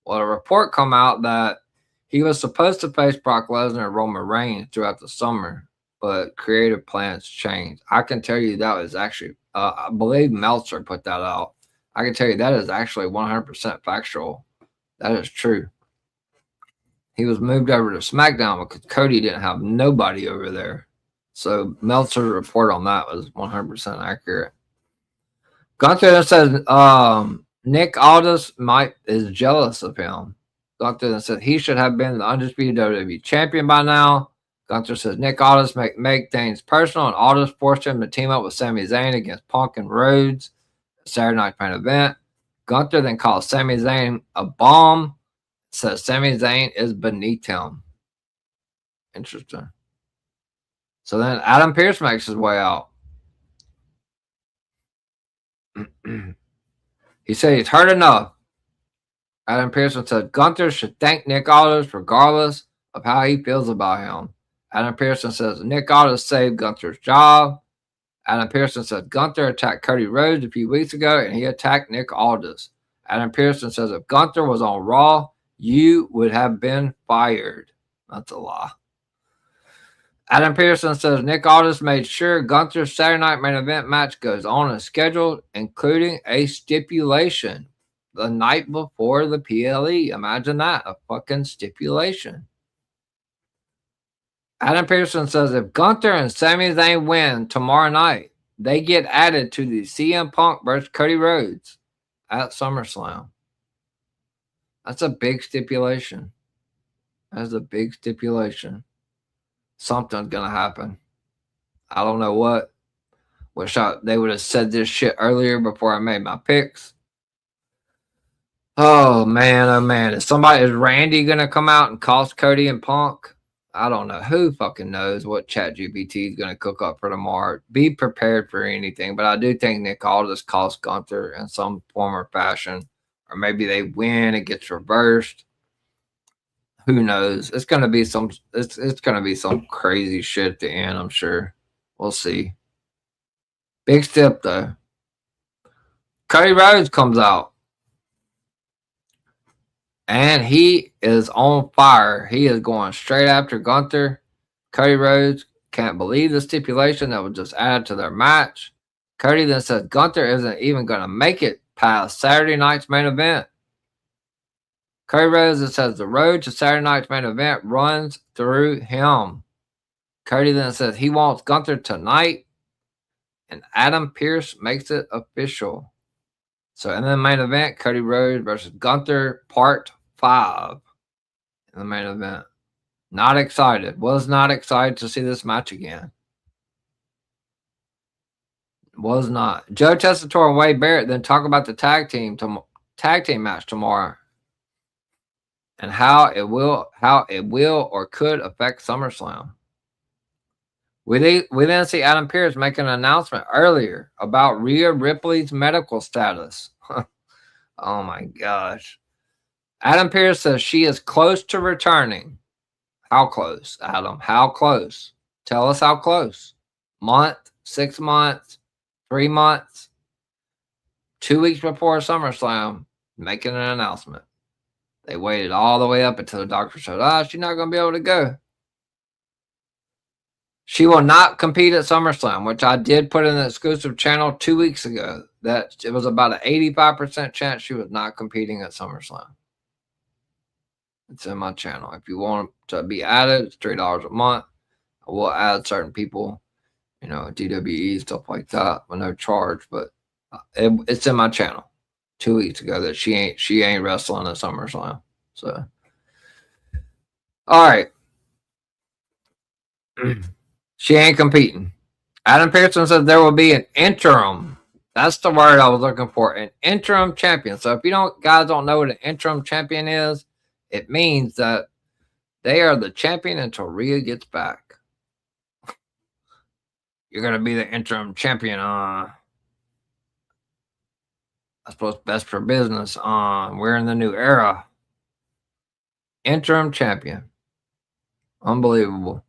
Well, a report come out that he was supposed to face Brock Lesnar and Roman Reigns throughout the summer, but creative plans changed. I can tell you that was actually, I believe Meltzer put that out. I can tell you that is actually 100% factual. That is true. He was moved over to SmackDown because Cody didn't have nobody over there. So Meltzer's report on that was 100% accurate. Gunther says, Nick Aldis is jealous of him. Gunther said he should have been the undisputed WWE champion by now. Gunther says Nick Aldis make things personal, and Aldis forced him to team up with Sami Zayn against Punk and Rhodes at Saturday night's main event. Gunther then calls Sami Zayn a bomb. Says Sami Zayn is beneath him. Interesting. So then Adam Pearce makes his way out. He said he's heard enough. Adam Pearson said Gunther should thank Nick Aldis regardless of how he feels about him. Adam Pearson says Nick Aldis saved Gunther's job. Adam Pearson said Gunther attacked Cody Rhodes a few weeks ago and he attacked Nick Aldis. Adam Pearson says if Gunther was on Raw, you would have been fired. That's a lie. Adam Pearson says Nick Aldis made sure Gunther's Saturday night main event match goes on as scheduled, including a stipulation the night before the PLE. Imagine that, a fucking stipulation. Adam Pearson says if Gunther and Sami Zayn win tomorrow night, they get added to the CM Punk versus Cody Rhodes at SummerSlam. That's a big stipulation. That's a big stipulation. Something's going to happen. I don't know what. Wish they would have said this shit earlier before I made my picks. Oh, man. Is Randy going to come out and cost Cody and Punk? I don't know. Who fucking knows what ChatGPT is going to cook up for tomorrow? Be prepared for anything. But I do think Nick Aldis cost Gunther in some form or fashion. Or maybe they win, it gets reversed. Who knows? It's gonna be some it's gonna be some crazy shit at the end, I'm sure. We'll see. Big step though. Cody Rhodes comes out. And he is on fire. He is going straight after Gunther. Cody Rhodes can't believe the stipulation that was just added to their match. Cody then says Gunther isn't even going to make it past Saturday night's main event. Cody Rhodes then says the road to Saturday night's main event runs through him. Cody then says he wants Gunther tonight. And Adam Pearce makes it official. So in the main event, Cody Rhodes versus Gunther Part 5 in the main event. Not excited. Was not excited to see this match again. Was not. Joe Tessitore and Wade Barrett then talk about the tag team match tomorrow and how it will or could affect SummerSlam. We then see Adam Pearce make an announcement earlier about Rhea Ripley's medical status. Oh my gosh. Adam Pearce says she is close to returning. How close, Adam? How close? Tell us how close. Month, 6 months, 3 months, 2 weeks before SummerSlam, making an announcement. They waited all the way up until the doctor said, she's not going to be able to go. She will not compete at SummerSlam, which I did put in the exclusive channel 2 weeks ago. That it was about an 85% chance she was not competing at SummerSlam. It's in my channel. If you want to be added, it's $3 a month. I will add certain people, DWE, stuff like that, with no charge. But it's in my channel 2 weeks ago that she ain't wrestling at SummerSlam. So, all right. She ain't competing. Adam Pearson says there will be an interim. That's the word I was looking for. An interim champion. So if you guys don't know what an interim champion is, it means that they are the champion until Rhea gets back. You're going to be the interim champion. I suppose best for business. We're in the new era. Interim champion. Unbelievable.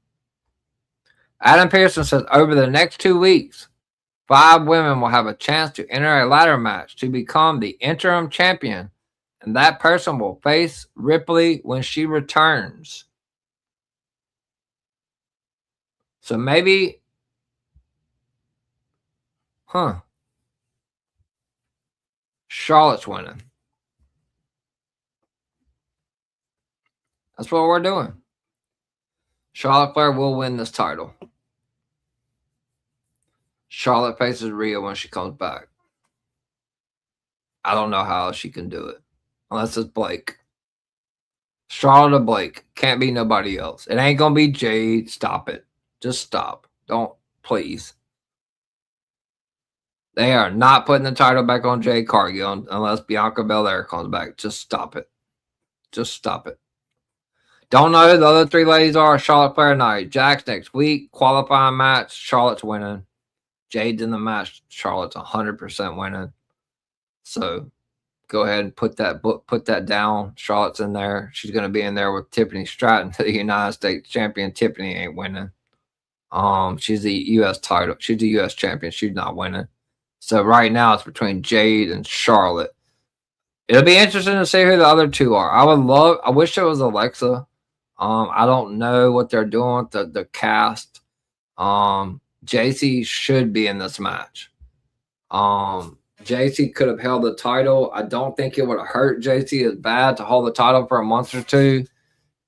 Adam Pearson says over the next 2 weeks, 5 women will have a chance to enter a ladder match to become the interim champion. And that person will face Ripley when she returns. So maybe, Charlotte's winning. That's what we're doing. Charlotte Flair will win this title. Charlotte faces Rhea when she comes back. I don't know how she can do it. Unless it's Blake. Charlotte or Blake. Can't be nobody else. It ain't going to be Jade. Stop it. Just stop. Don't. Please. They are not putting the title back on Jade Cargill unless Bianca Belair comes back. Just stop it. Just stop it. Don't know who the other 3 ladies are. Charlotte Flair night. Jax next week. Qualifying match. Charlotte's winning. Jade's in the match. Charlotte's 100% winning. So go ahead and put that down. Charlotte's in there. She's going to be in there with Tiffany Stratton, the United States champion. Tiffany ain't winning. She's the U.S. title. She's the U.S. champion. She's not winning. So right now it's between Jade and Charlotte. It'll be interesting to see who the other 2 are. I wish it was Alexa. I don't know what they're doing with the cast. JC should be in this match. JC could have held the title. I don't think it would have hurt JC as bad to hold the title for a month or 2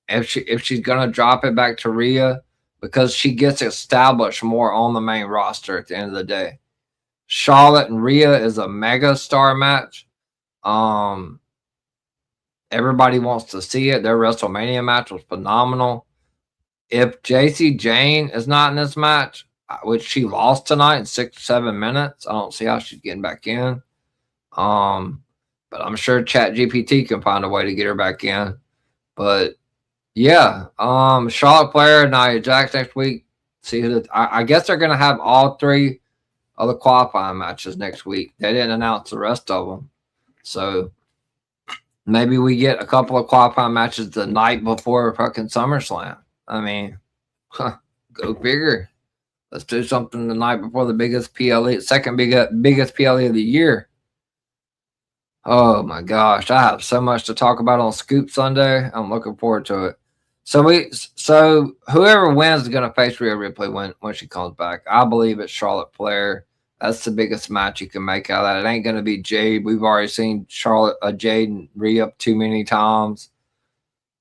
if she's gonna drop it back to Rhea, because she gets established more on the main roster at the end of the day. Charlotte and Rhea is a mega star match. Everybody wants to see it. Their WrestleMania match was phenomenal. If JC Jane is not in this match, which she lost tonight in 6 or 7 minutes, I don't see how she's getting back in. But I'm sure ChatGPT can find a way to get her back in. But Yeah. Charlotte Flair, Nia Jax next week. See who I guess they're gonna have all three of the qualifying matches next week. They didn't announce the rest of them, so maybe we get a couple of qualifying matches the night before fucking SummerSlam. I mean, go figure. Let's do something the night before the biggest PLE, second biggest PLE of the year. Oh my gosh, I have so much to talk about on Scoop Sunday. I'm looking forward to it. So whoever wins is gonna face Rhea Ripley when she comes back. I believe it's Charlotte Flair. That's the biggest match you can make out of that. It ain't gonna be Jade. We've already seen Jade and Rhea too many times.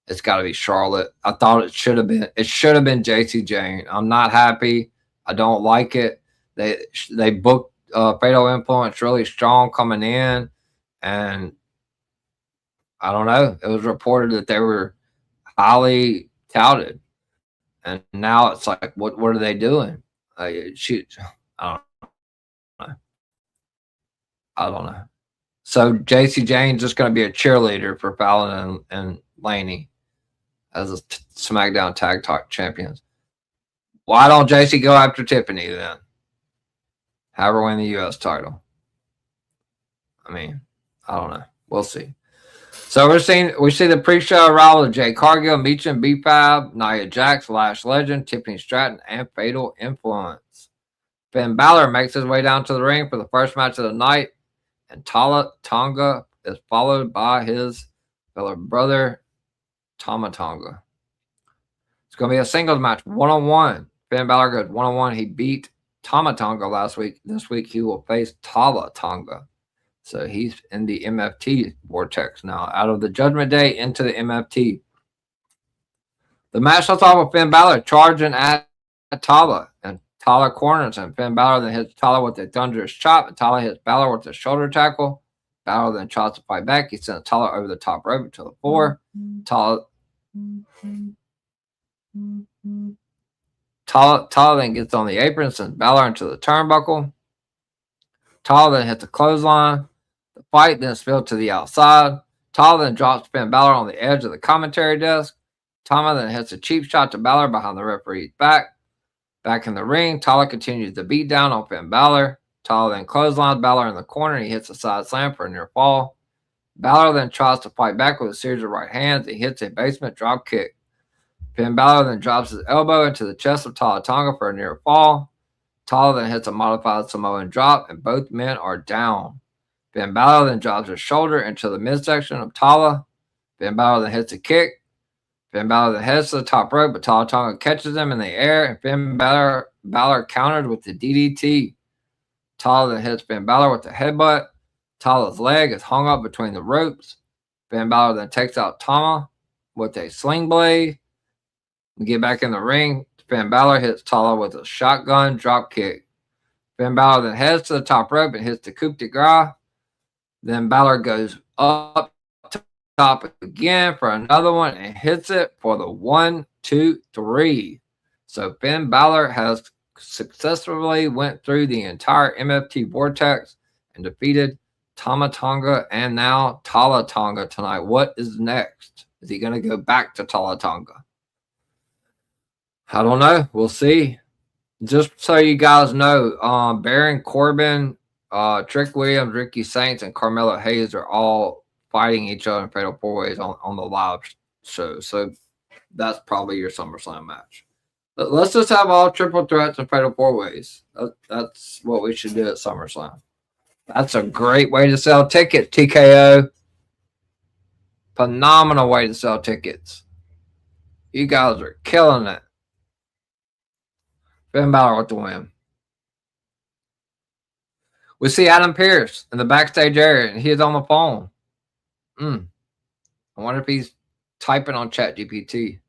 It's got to be Charlotte. I thought it should have been. It should have been JC Jane. I'm not happy. I don't like it. They booked Fatal Influence really strong coming in, and I don't know. It was reported that they were highly touted, and now it's like, what are they doing? Shoot, I don't know. I don't know. So JC Jane's just going to be a cheerleader for Fallon and Laney as a SmackDown Tag Champions. Why don't JC go after Tiffany then? Have her win the U.S. title. I mean, I don't know. We'll see. So we see the pre-show arrival of Jay Cargill, Meechin, B-Fab, Nia Jax, Lash Legend, Tiffany Stratton, and Fatal Influence. Finn Balor makes his way down to the ring for the first match of the night, and Tala Tonga is followed by his fellow brother, Tama Tonga. It's going to be a singles match, one-on-one. Finn Balor goes one-on-one. He beat Tama Tonga last week. This week he will face Tala Tonga. So he's in the MFT vortex now, out of the Judgment Day into the MFT. The match starts off with Finn Balor charging at Tala, and Tala corners him. Finn Balor then hits Tala with a thunderous chop, and Tala hits Balor with a shoulder tackle. Balor then tries to fight back. He sends Tala over the top rope to the floor. Tala then gets on the apron and sends Balor into the turnbuckle. Tala then hits a clothesline. The fight then spilled to the outside. Tala then drops Finn Balor on the edge of the commentary desk. Tama then hits a cheap shot to Balor behind the referee's back. Back in the ring, Tala continues the beat down on Finn Balor. Tala then clotheslines Balor in the corner and he hits a side slam for a near fall. Balor then tries to fight back with a series of right hands. He hits a basement drop kick. Finn Balor then drops his elbow into the chest of Tala Tonga for a near fall. Tala then hits a modified Samoan drop, and both men are down. Finn Balor then drops his shoulder into the midsection of Tala. Finn Balor then hits a kick. Finn Balor then heads to the top rope, but Tala Tonga catches him in the air, and Finn Balor countered with the DDT. Tala then hits Finn Balor with the headbutt. Tala's leg is hung up between the ropes. Finn Balor then takes out Tama with a sling blade. We get back in the ring. Finn Balor hits Tala with a shotgun drop kick. Finn Balor then heads to the top rope and hits the coup de grace. Then Balor goes up top again for another one and hits it for the 1, 2, 3. So Finn Balor has successfully went through the entire MFT vortex and defeated Tama Tonga and now Tala Tonga tonight. What is next? Is he going to go back to Tala Tonga? I don't know. We'll see. Just so you guys know, Baron Corbin, Trick Williams, Ricky Saints, and Carmelo Hayes are all fighting each other in Fatal 4-Ways on the live show. So that's probably your SummerSlam match. But let's just have all triple threats and Fatal 4-Ways. That's what we should do at SummerSlam. That's a great way to sell tickets, TKO. Phenomenal way to sell tickets. You guys are killing it. Finn Balor with the win. We see Adam Pearce in the backstage area, and he is on the phone. I wonder if he's typing on ChatGPT.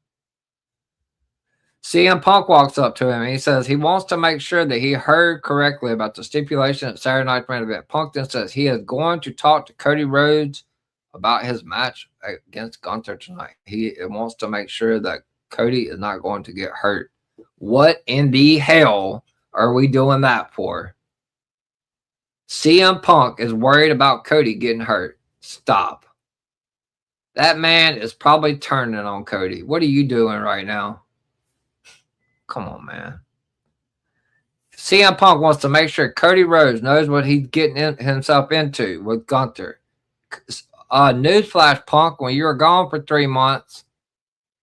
CM Punk walks up to him, and he says he wants to make sure that he heard correctly about the stipulation at Saturday Night's main event. Punk then says he is going to talk to Cody Rhodes about his match against Gunther tonight. He wants to make sure that Cody is not going to get hurt. What in the hell are we doing that for? CM Punk is worried about Cody getting hurt. Stop. That man is probably turning on Cody. What are you doing right now? Come on, man. CM Punk wants to make sure Cody Rhodes knows what he's getting himself into with Gunther. Newsflash, Punk, when you were gone for 3 months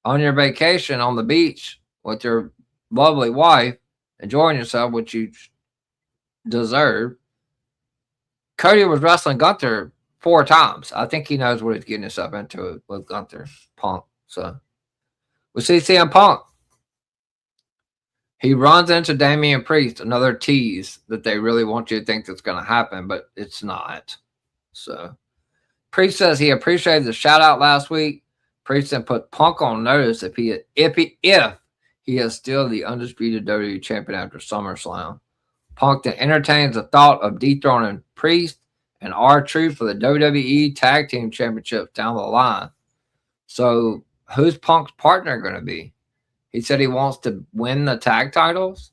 on your vacation on the beach with your lovely wife, enjoying yourself, which you deserve, Cody was wrestling Gunther 4 times. I think he knows what he's getting himself into with Gunther, Punk. So we see CM Punk. He runs into Damian Priest, another tease that they really want you to think that's going to happen, but it's not. So Priest says he appreciated the shout out last week. Priest then put Punk on notice if he is still the undisputed WWE champion after SummerSlam. Punk then entertains the thought of dethroning Priest and R-Truth for the WWE Tag Team Championships down the line. So who's Punk's partner going to be? He said he wants to win the tag titles.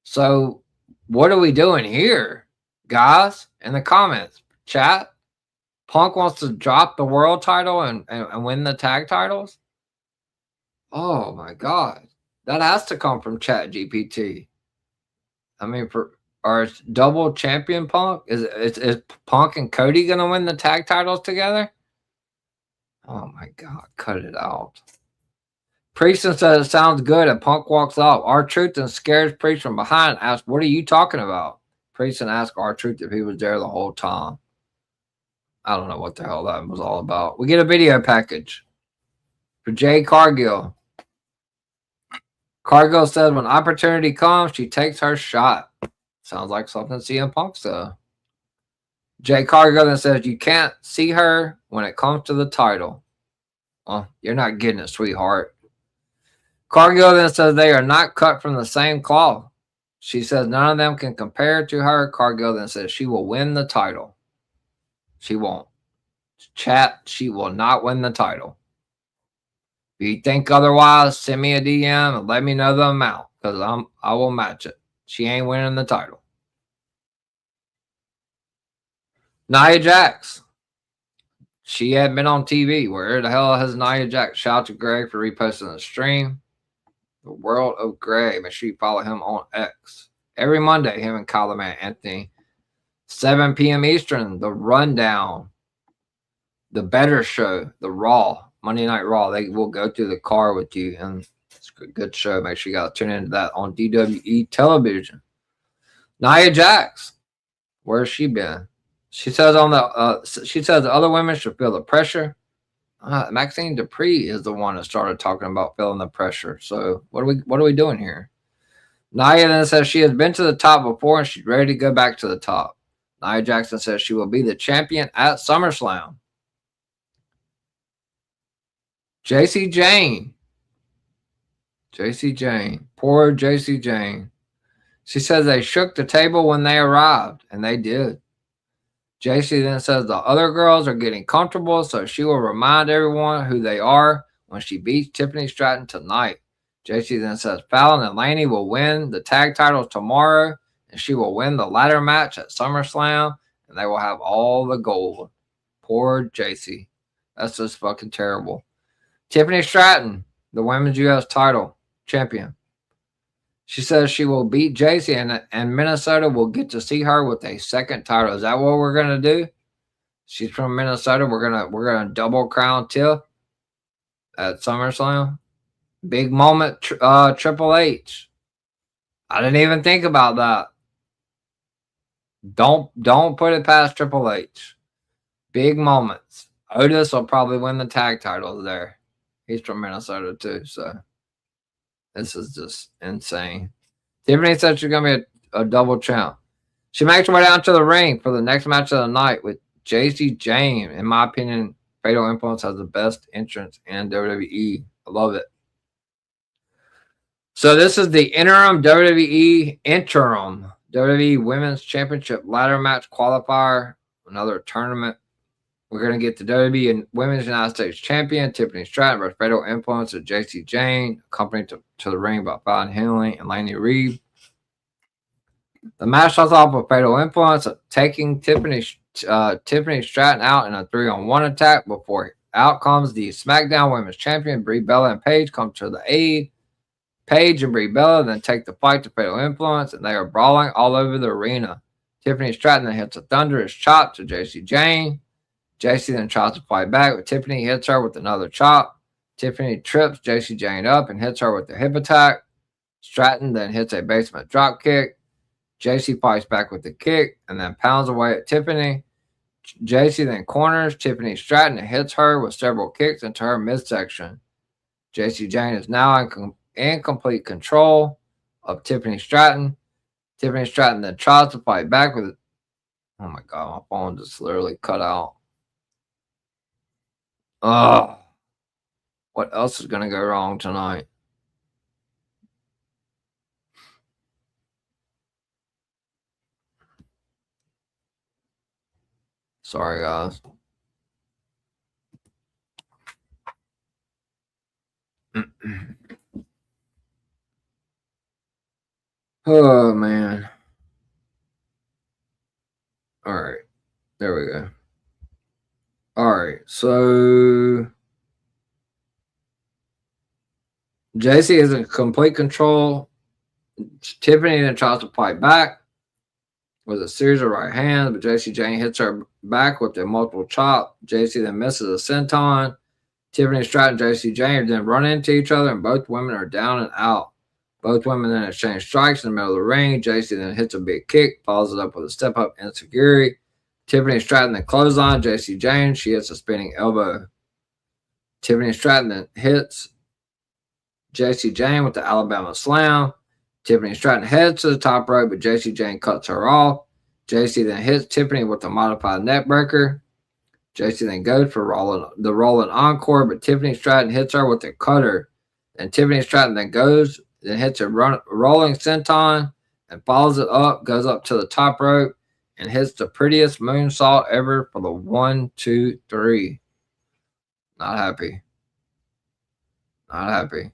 So what are we doing here, guys? In the comments, chat. Punk wants to drop the world title and win the tag titles? Oh, my God. That has to come from Chat GPT. I mean, or double champion Punk? Is Punk and Cody going to win the tag titles together? Oh, my God. Cut it out. Priest says it sounds good, and Punk walks off. R-Truth and scares Priest from behind, asks, "What are you talking about?" Priest asks R-Truth if he was there the whole time. I don't know what the hell that was all about. We get a video package for Jade Cargill. Cargill says when opportunity comes, she takes her shot. Sounds like something CM Punk said. Jade Cargill then says you can't see her when it comes to the title. Well, you're not getting it, sweetheart. Cargill then says they are not cut from the same cloth. She says none of them can compare to her. Cargill then says she will win the title. She won't. Chat, she will not win the title. If you think otherwise, send me a DM and let me know the amount because I will match it. She ain't winning the title. Nia Jax. She had been on TV. Where the hell has Nia Jax? Shout out to Greg for reposting the stream. The World of Greg. Make sure you follow him on X. Every Monday, him and Kyle the Man Anthony. 7 p.m. Eastern, The Rundown. The Better Show. The Raw. Monday Night Raw. They will go through the car with you. And it's a good show. Make sure you got to tune into that on DWE television. Nia Jax. Where's she been? She says the other women should feel the pressure. Maxine Dupree is the one that started talking about feeling the pressure. So what are we doing here? Nia then says she has been to the top before and she's ready to go back to the top. Nia Jackson says she will be the champion at SummerSlam. JC Jane. Poor JC Jane. She says they shook the table when they arrived, and they did. JC then says the other girls are getting comfortable, so she will remind everyone who they are when she beats Tiffany Stratton tonight. JC then says Fallon and Laney will win the tag titles tomorrow, and she will win the ladder match at SummerSlam, and they will have all the gold. Poor JC. That's just fucking terrible. Tiffany Stratton, the women's U.S. title champion. She says she will beat JC and Minnesota will get to see her with a second title. Is that what we're gonna do? She's from Minnesota. We're gonna double crown Tiff at SummerSlam. Big moment, Triple H. I didn't even think about that. Don't put it past Triple H. Big moments. Otis will probably win the tag titles there. He's from Minnesota too, so this is just insane. Tiffany said she's going to be a double champ. She makes her way down to the ring for the next match of the night with JC Jane. In my opinion, Fatal Influence has the best entrance in WWE. I love it. So this is the interim WWE Women's Championship ladder match qualifier. Another tournament. We're going to get the WWE Women's United States Champion, Tiffany Stratton versus Fatal Influence of JC Jane, accompanied to the ring by Fallon Henley and Laney Reed. The match starts off with Fatal Influence taking Tiffany Stratton out in a 3-on-1 attack before out comes the SmackDown Women's Champion. Brie Bella and Paige come to the aid. Paige and Brie Bella then take the fight to Fatal Influence, and they are brawling all over the arena. Tiffany Stratton then hits a thunderous chop to Jacy Jayne. Jacy then tries to fight back, but Tiffany hits her with another chop. Tiffany trips Jacy Jayne up and hits her with the hip attack. Stratton then hits a basement drop kick. Jacy fights back with the kick and then pounds away at Tiffany. Jacy then corners Tiffany Stratton and hits her with several kicks into her midsection. Jacy Jayne is now in complete control of Tiffany Stratton. Tiffany Stratton then tries to fight back with it. Oh my God, my phone just literally cut out. Ugh. What else is going to go wrong tonight? Sorry, guys. Oh, man. All right. There we go. All right. So Jacy is in complete control. Tiffany then tries to fight back with a series of right hands, but Jacy Jayne hits her back with a multiple chop. Jacy then misses a senton. Tiffany Stratton and Jacy Jayne then run into each other, and both women are down and out. Both women then exchange strikes in the middle of the ring. Jacy then hits a big kick, follows it up with a step-up enziguri. Tiffany Stratton then clothesline Jacy Jayne. She hits a spinning elbow. Tiffany Stratton then hits Jacy Jayne with the Alabama Slam. Tiffany Stratton heads to the top rope, but Jacy Jayne cuts her off. Jacy then hits Tiffany with a modified neckbreaker. Jacy then goes for the rolling encore, but Tiffany Stratton hits her with a cutter. And Tiffany Stratton then hits a rolling senton and follows it up, goes up to the top rope, and hits the prettiest moonsault ever for the 1, 2, 3. Not happy. Not happy.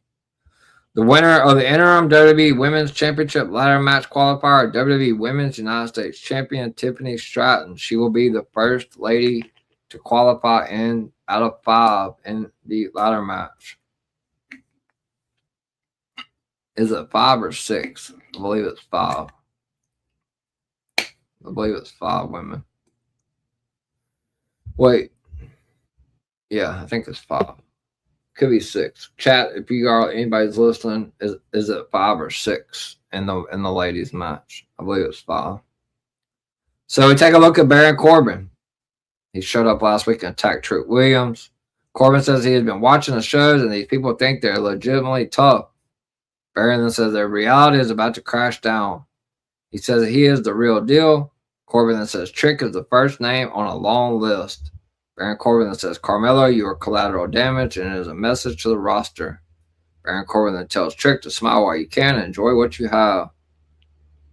The winner of the interim WWE Women's Championship ladder match qualifier, WWE Women's United States Champion Tiffany Stratton. She will be the first lady to qualify out of 5 in the ladder match. Is it 5 or 6? I believe it's 5. I believe it's 5 women. Wait. Yeah, I think it's 5. Could be 6. Chat, if anybody's listening, is it 5 or 6 in the ladies match? I believe it's 5. So we take a look at Baron Corbin. He showed up last week and attacked Trick Williams. Corbin says he has been watching the shows and these people think they're legitimately tough. Baron then says their reality is about to crash down. He says he is the real deal. Corbin then says Trick is the first name on a long list. Baron Corbin then says, Carmelo, you are collateral damage, and it is a message to the roster. Baron Corbin then tells Trick to smile while you can and enjoy what you have.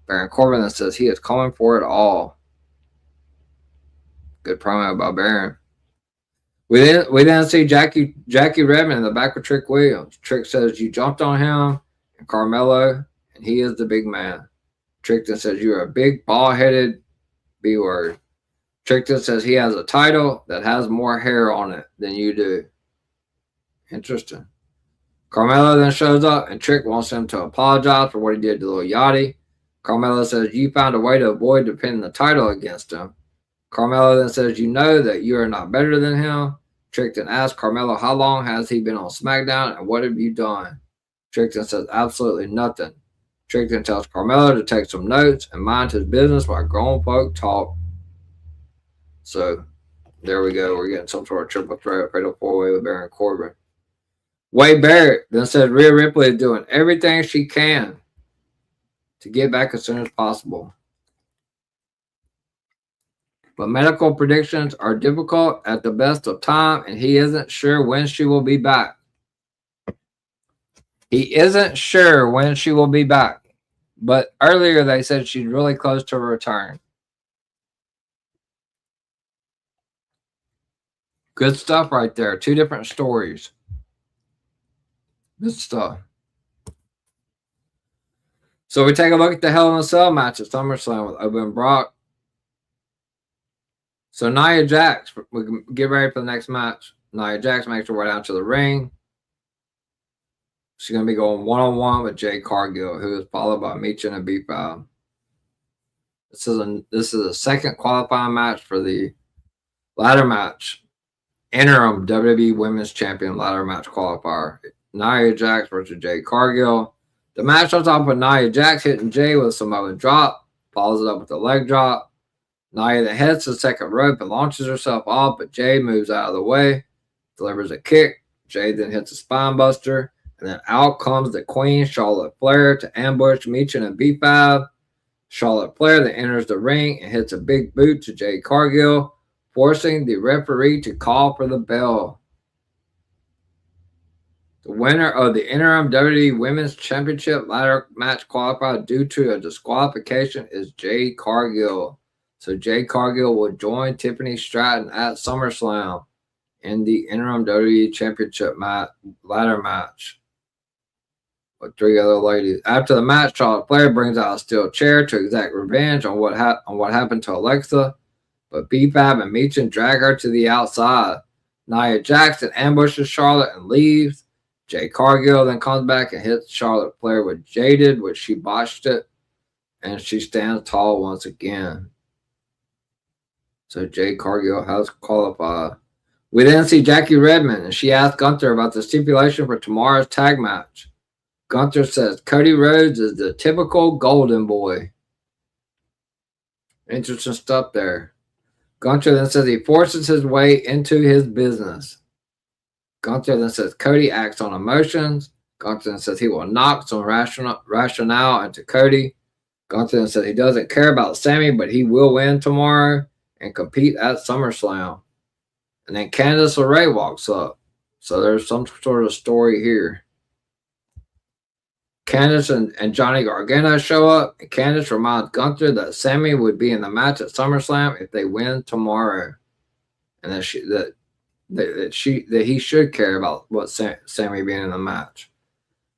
Baron Corbin then says he is coming for it all. Good promo by Baron. We then see Jackie Redmond in the back of Trick Williams. Trick says you jumped on him and Carmelo, and he is the big man. Trick then says you're a big bald-headed B-word. Trickton says he has a title that has more hair on it than you do. Interesting. Carmelo then shows up, and Trick wants him to apologize for what he did to Lil Yachty. Carmelo says you found a way to avoid defending the title against him. Carmelo then says you know that you are not better than him. Trickton asks Carmelo how long has he been on SmackDown and what have you done? Trickton says absolutely nothing. Trickton tells Carmelo to take some notes and mind his business while grown folk talk. So, there we go. We're getting some sort of triple threat, fatal 4-way with Baron Corbin. Wade Barrett then said Rhea Ripley is doing everything she can to get back as soon as possible. But medical predictions are difficult at the best of time, and he isn't sure when she will be back. He isn't sure when she will be back. But earlier they said she's really close to a return. Good stuff right there. 2 different stories. Good stuff. So we take a look at the Hell in a Cell match at SummerSlam with Owen Brock. So Nia Jax, we can get ready for the next match. Nia Jax makes her way down to the ring. She's going to be going one-on-one with Jade Cargill, who is followed by Michin and B5. This is a second qualifying match for the ladder match. Interim WWE Women's Champion ladder match qualifier. Nia Jax versus Jade Cargill. The match starts off with Nia Jax hitting Jay with a Samoan drop, follows it up with a leg drop. Nia then heads to the second rope and launches herself off, but Jay moves out of the way, delivers a kick. Jay then hits a spine buster, and then out comes the Queen, Charlotte Flair, to ambush Michin and B5. Charlotte Flair then enters the ring and hits a big boot to Jade Cargill, forcing the referee to call for the bell. The winner of the interim WWE Women's Championship ladder match qualified due to a disqualification is Jade Cargill. So Jade Cargill will join Tiffany Stratton at SummerSlam in the interim WWE Championship ladder match with 3 other ladies. After the match, Charlotte Flair brings out a steel chair to exact revenge on what happened to Alexa, but B5 and Michin drag her to the outside. Nia Jax ambushes Charlotte and leaves. Jade Cargill then comes back and hits Charlotte Flair with Jaded, which she botched it, and she stands tall once again. So Jade Cargill has qualified. We then see Jackie Redmond, and she asks Gunther about the stipulation for tomorrow's tag match. Gunther says Cody Rhodes is the typical golden boy. Interesting stuff there. Gunther then says he forces his way into his business. Gunther then says Cody acts on emotions. Gunther then says he will knock some rationale into Cody. Gunther then says he doesn't care about Sammy, but he will win tomorrow and compete at SummerSlam. And then Candice LeRae walks up. So there's some sort of story here. Candice and Johnny Gargano show up, and Candice reminds Gunther that Sammy would be in the match at SummerSlam if they win tomorrow, and that he should care about what Sammy being in the match.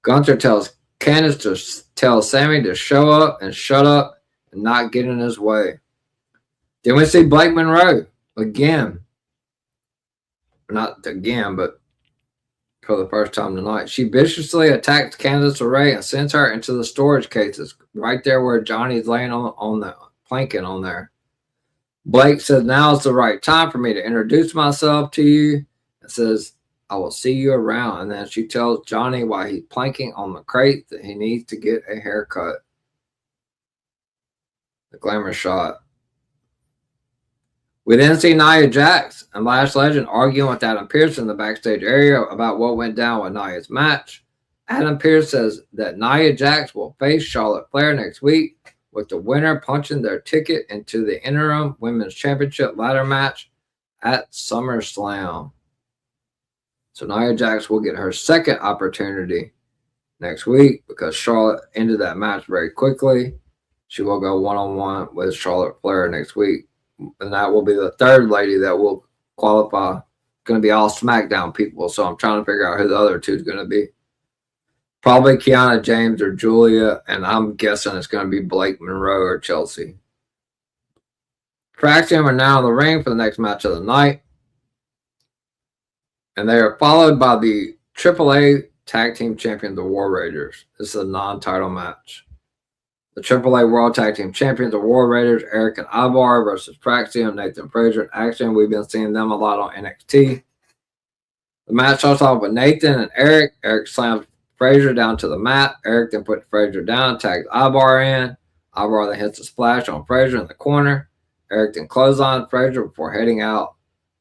Gunther tells Candice to tell Sammy to show up and shut up and not get in his way. Then we see Blake Monroe again. Not again, but for the first time tonight. She viciously attacks Candice LeRae and sends her into the storage cases right there where Johnny's laying on the planking on there. Blake says, now is the right time for me to introduce myself to you, and says, I will see you around. And then she tells Johnny while he's planking on the crate that he needs to get a haircut. The glamour shot. We then see Nia Jax and Lash Legend arguing with Adam Pearce in the backstage area about what went down with Nia's match. Adam Pearce says that Nia Jax will face Charlotte Flair next week, with the winner punching their ticket into the interim Women's Championship ladder match at SummerSlam. So Nia Jax will get her second opportunity next week because Charlotte ended that match very quickly. She will go one-on-one with Charlotte Flair next week. And that will be the third lady that will qualify. It's going to be all SmackDown people, so I'm trying to figure out who the other two is going to be. Probably Kiana James or Julia, and I'm guessing it's going to be Blake Monroe or Chelsea. Praxium are now in the ring for the next match of the night, and they are followed by the AAA Tag Team Champions, the War Raiders. This is a non-title match. The AAA World Tag Team Champions, the War Raiders, Eric and Ivar versus Praxium, Nathan Frazier, and Action. We've been seeing them a lot on NXT. The match starts off with Nathan and Eric. Eric slams Frazier down to the mat. Eric then puts Frazier down, tags Ivar in. Ivar then hits a splash on Frazier in the corner. Eric then clotheslines Frazier before heading out.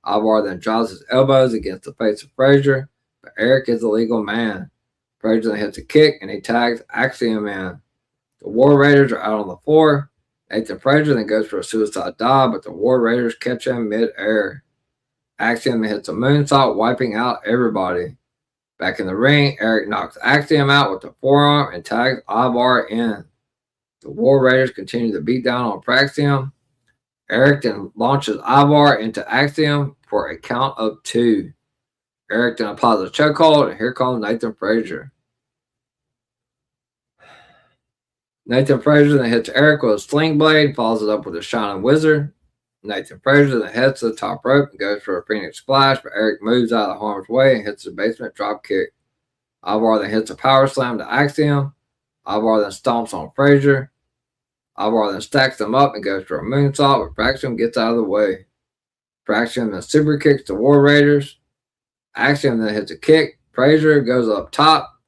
Ivar then draws his elbows against the face of Frazier, but Eric is a legal man. Frazier then hits a kick and he tags Axiom in. The War Raiders are out on the floor. Nathan Frazier then goes for a suicide dive, but the War Raiders catch him mid-air. Axiom hits a moonsault, wiping out everybody. Back in the ring, Eric knocks Axiom out with the forearm and tags Ivar in. The War Raiders continue to beat down on Praxium. Eric then launches Ivar into Axiom for a count of 2. Eric then applies a chokehold, and here comes Nathan Frazier. Nathan Frazier then hits Eric with a sling blade, follows it up with a Shining Wizard. Nathan Frazier then heads to the top rope and goes for a Phoenix splash, but Eric moves out of the harm's way and hits the basement drop kick. Ivar then hits a power slam to Axiom. Ivar then stomps on Frazier. Ivar then stacks them up and goes for a moonsault, but Fraxium gets out of the way. Fraxium then super kicks the War Raiders. Axiom then hits a kick. Frazier goes up top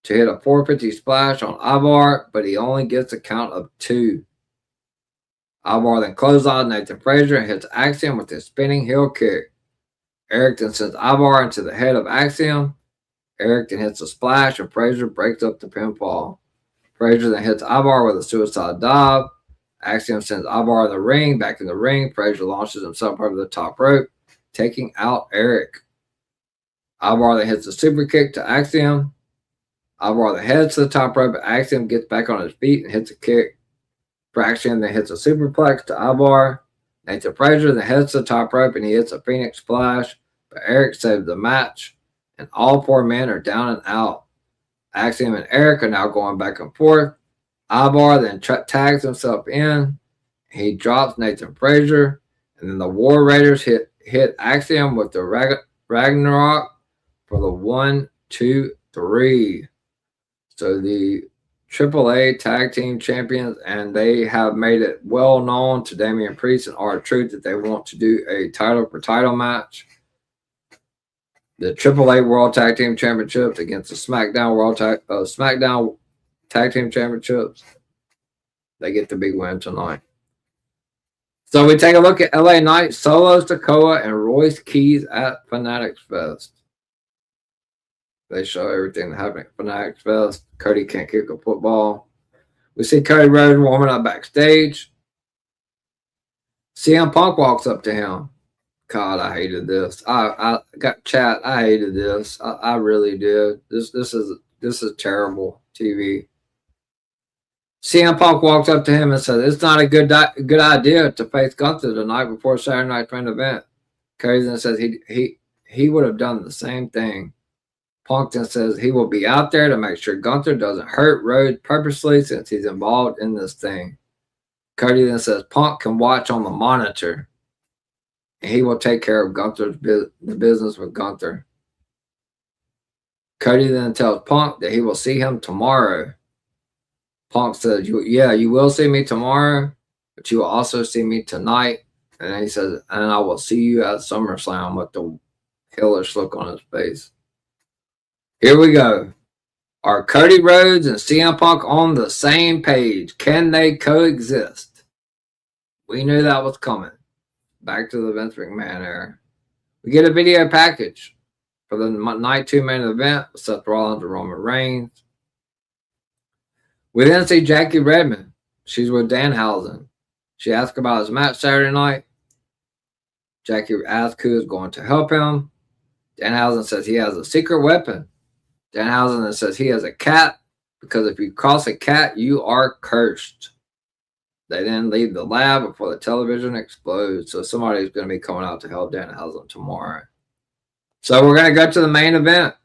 to hit a 450 splash on Ivar, but he only gets a count of 2. Ivar then clotheslines Nathan Frazier and hits Axiom with his spinning heel kick. Eric then sends Ivar into the head of Axiom. Eric then hits a splash and Frazier breaks up the pinfall. Frazier then hits Ivar with a suicide dive. Axiom sends Ivar in the ring. Back in the ring, Frazier launches himself over the top rope, taking out Eric. Ivar then hits a super kick to Axiom. Ivar then heads to the top rope, but Axiom gets back on his feet and hits a kick. Fraxium then hits a superplex to Ivar. Nathan Frazier then heads to the top rope and he hits a Phoenix splash, but Eric saves the match, and all 4 men are down and out. Axiom and Eric are now going back and forth. Ivar then tags himself in. He drops Nathan Frazier, and then the War Raiders hit Axiom with the Ragnarok for the 1, 2, 3. So the AAA Tag Team Champions, and they have made it well known to Damian Priest and R-Truth that they want to do a title for title match. The AAA World Tag Team Championships against the SmackDown Tag Team Championships. They get the big win tonight. So we take a look at LA Knight, Solo Sikoa, and Royce Keys at Fanatics Fest. They show everything that happened at Fanatics Fest. Cody can't kick a football. We see Cody Rhodes warming up backstage. CM Punk walks up to him. God, I hated this. I got chat. I hated this. I really did. This is terrible TV. CM Punk walks up to him and says, "It's not a good idea to face Gunther the night before Saturday Night's main event." Cody then says he would have done the same thing. Punk then says he will be out there to make sure Gunther doesn't hurt Rhodes purposely since he's involved in this thing. Cody then says Punk can watch on the monitor, and he will take care of the business with Gunther. Cody then tells Punk that he will see him tomorrow. Punk says, "Yeah, you will see me tomorrow, but you will also see me tonight." And then he says, "And I will see you at SummerSlam," with the hellish look on his face. Here we go. Are Cody Rhodes and CM Punk on the same page? Can they coexist? We knew that was coming. Back to the Vince McMahon era. We get a video package for the Night 2 main event with Seth Rollins and Roman Reigns. We then see Jackie Redmond. She's with Danhausen. She asks about his match Saturday night. Jackie asks who is going to help him. Danhausen says he has a secret weapon. Danhausen then says he has a cat, because if you cross a cat, you are cursed. They then leave the lab before the television explodes. So somebody's going to be coming out to help Danhausen tomorrow. So we're going to go to the main event.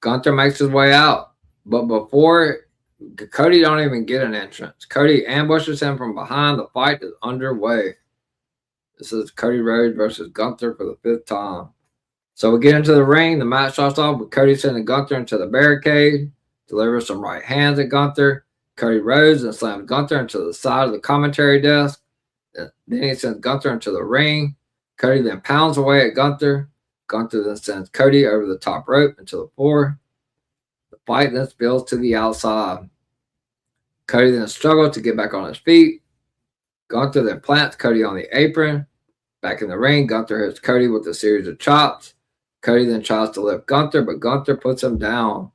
Gunther makes his way out. But before, Cody don't even get an entrance. Cody ambushes him from behind. The fight is underway. This is Cody Rhodes versus Gunther for the 5th time. So we get into the ring. The match starts off with Cody sending Gunther into the barricade, delivers some right hands at Gunther. Cody Rhodes and slams Gunther into the side of the commentary desk. Then he sends Gunther into the ring. Cody then pounds away at Gunther. Gunther then sends Cody over the top rope into the floor. The fight then spills to the outside. Cody then struggles to get back on his feet. Gunther then plants Cody on the apron. Back in the ring, Gunther hits Cody with a series of chops. Cody then tries to lift Gunther, but Gunther puts him down.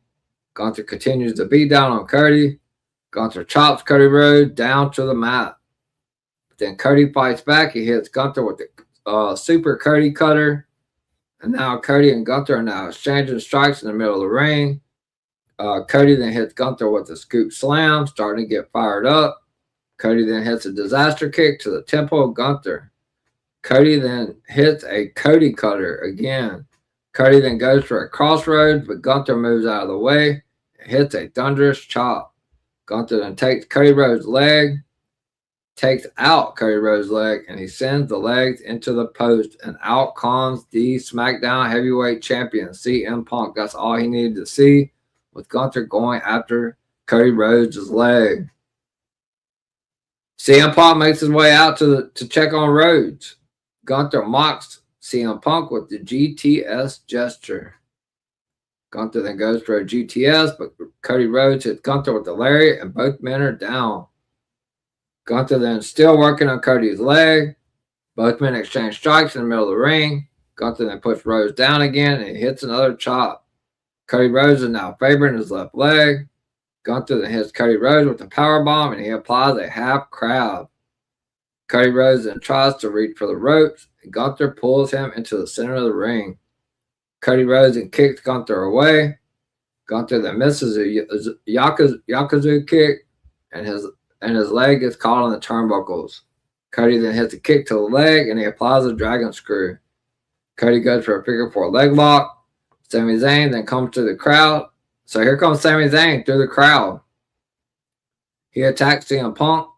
Gunther continues to beat down on Cody. Gunther chops Cody Rhodes down to the mat. Then Cody fights back. He hits Gunther with the super Cody cutter. And now Cody and Gunther are now exchanging strikes in the middle of the ring. Cody then hits Gunther with a scoop slam, starting to get fired up. Cody then hits a disaster kick to the temple of Gunther. Cody then hits a Cody cutter again. Cody then goes for a crossroads, but Gunther moves out of the way and hits a thunderous chop. Gunther then takes Cody Rhodes' leg. takes out Cody Rhodes' leg, and he sends the legs into the post, and out comes the SmackDown Heavyweight Champion, CM Punk. That's all he needed to see, with Gunther going after Cody Rhodes' leg. CM Punk makes his way out to check on Rhodes. Gunther mocks CM Punk with the GTS gesture. Gunther then goes for a GTS, but Cody Rhodes hits Gunther with the lariat, and both men are down. Gunther then still working on Cody's leg. Both men exchange strikes in the middle of the ring. Gunther then puts Rhodes down again, and he hits another chop. Cody Rhodes is now favoring his left leg. Gunther then hits Cody Rhodes with a powerbomb, and he applies a half crab. Cody Rhodes then tries to reach for the ropes, and Gunther pulls him into the center of the ring. Cody Rhodes then kicks Gunther away. Gunther then misses a Yakuza kick, and his leg gets caught on the turnbuckles. Cody then hits a kick to the leg, and he applies a dragon screw. Cody goes for a figure 4 leg lock. Sami Zayn then comes to the crowd. So here comes Sami Zayn through the crowd. He attacks CM Punk.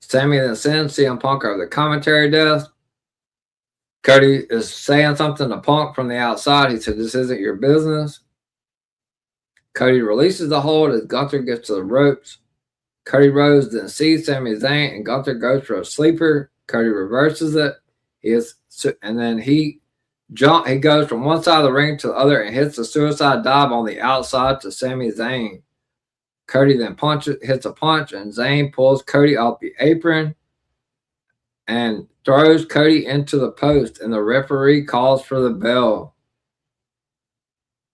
Sami then sends CM Punk over the commentary desk. Cody is saying something to Punk from the outside. He said, "This isn't your business." Cody releases the hold as Gunther gets to the ropes. Cody Rhodes then sees Sami Zayn, and Gunther goes for a sleeper. Cody reverses it. He goes from one side of the ring to the other and hits a suicide dive on the outside to Sami Zayn. Cody then hits a punch, and Zayn pulls Cody off the apron and throws Cody into the post, and the referee calls for the bell.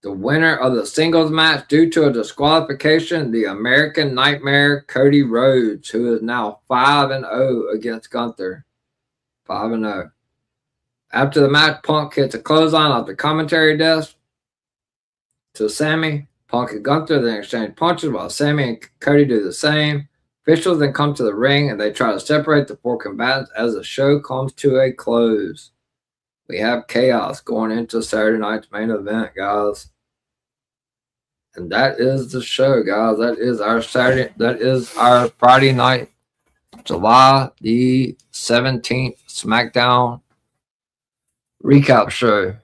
The winner of the singles match due to a disqualification, the American Nightmare, Cody Rhodes, who is now 5-0 against Gunther. 5-0. After the match, Punk hits a clothesline off the commentary desk to Sami. Punk and Gunther then exchange punches while Sami and Cody do the same. Officials then come to the ring, and they try to separate the 4 combatants as the show comes to a close. We have chaos going into Saturday night's main event, guys. And that is the show, guys. That is our Friday night, July the 17th SmackDown recap show.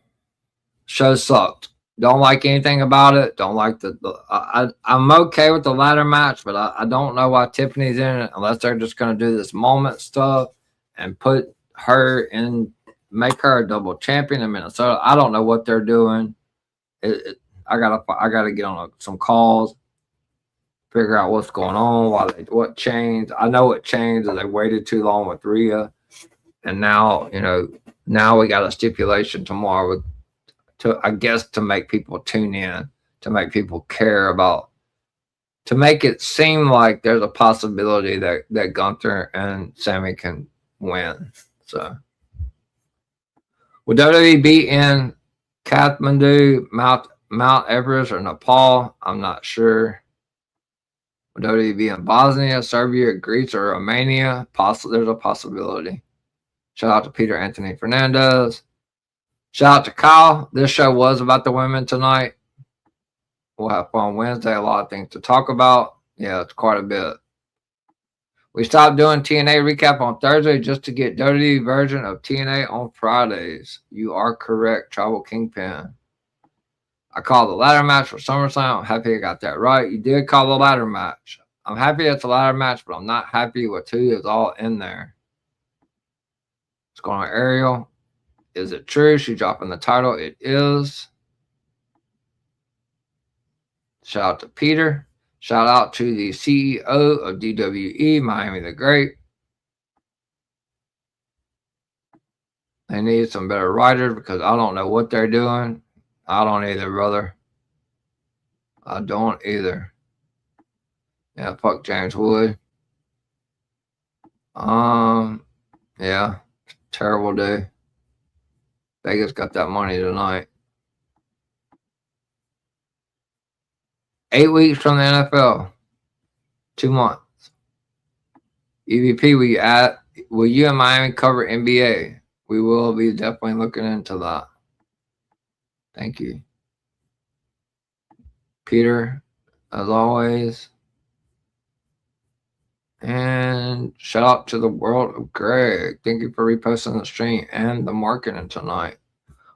Show sucked. Don't like anything about it. Don't like I'm okay with the ladder match, but I don't know why Tiffany's in it unless they're just going to do this moment stuff and put her in, make her a double champion in Minnesota. I don't know what they're doing. I gotta get on some calls, figure out what's going on, what changed. I know it changed. They waited too long with Rhea, and now we got a stipulation tomorrow to make people tune in, to make people care about, to make it seem like there's a possibility that Gunther and Sami can win. So, will WWE be in Kathmandu, Mount Everest, or Nepal? I'm not sure. Will WWE be in Bosnia, Serbia, Greece, or Romania? There's a possibility. Shout out to Peter Anthony Fernandez. Shout out to Kyle. This show was about the women tonight. We'll have fun Wednesday. A lot of things to talk about. Yeah, it's quite a bit. We stopped doing TNA recap on Thursday just to get WWE version of TNA on Fridays. You are correct, Tribal Kingpin. I called the ladder match for SummerSlam. I'm happy I got that right. You did call the ladder match. I'm happy it's a ladder match, but I'm not happy with who is all in there. What's going on, Ariel? Is it true? She dropping the title? It is. Shout out to Peter. Shout out to the CEO of DWE, Miami the Great. They need some better writers because I don't know what they're doing. I don't either, brother. I don't either. Yeah, fuck James Wood. Yeah, terrible day. Vegas got that money tonight. 8 weeks from the NFL. 2 months. EVP, will you and Miami cover NBA? We will be definitely looking into that. Thank you. Peter, as always. And shout out to the world of Greg. Thank you for reposting the stream and the marketing tonight.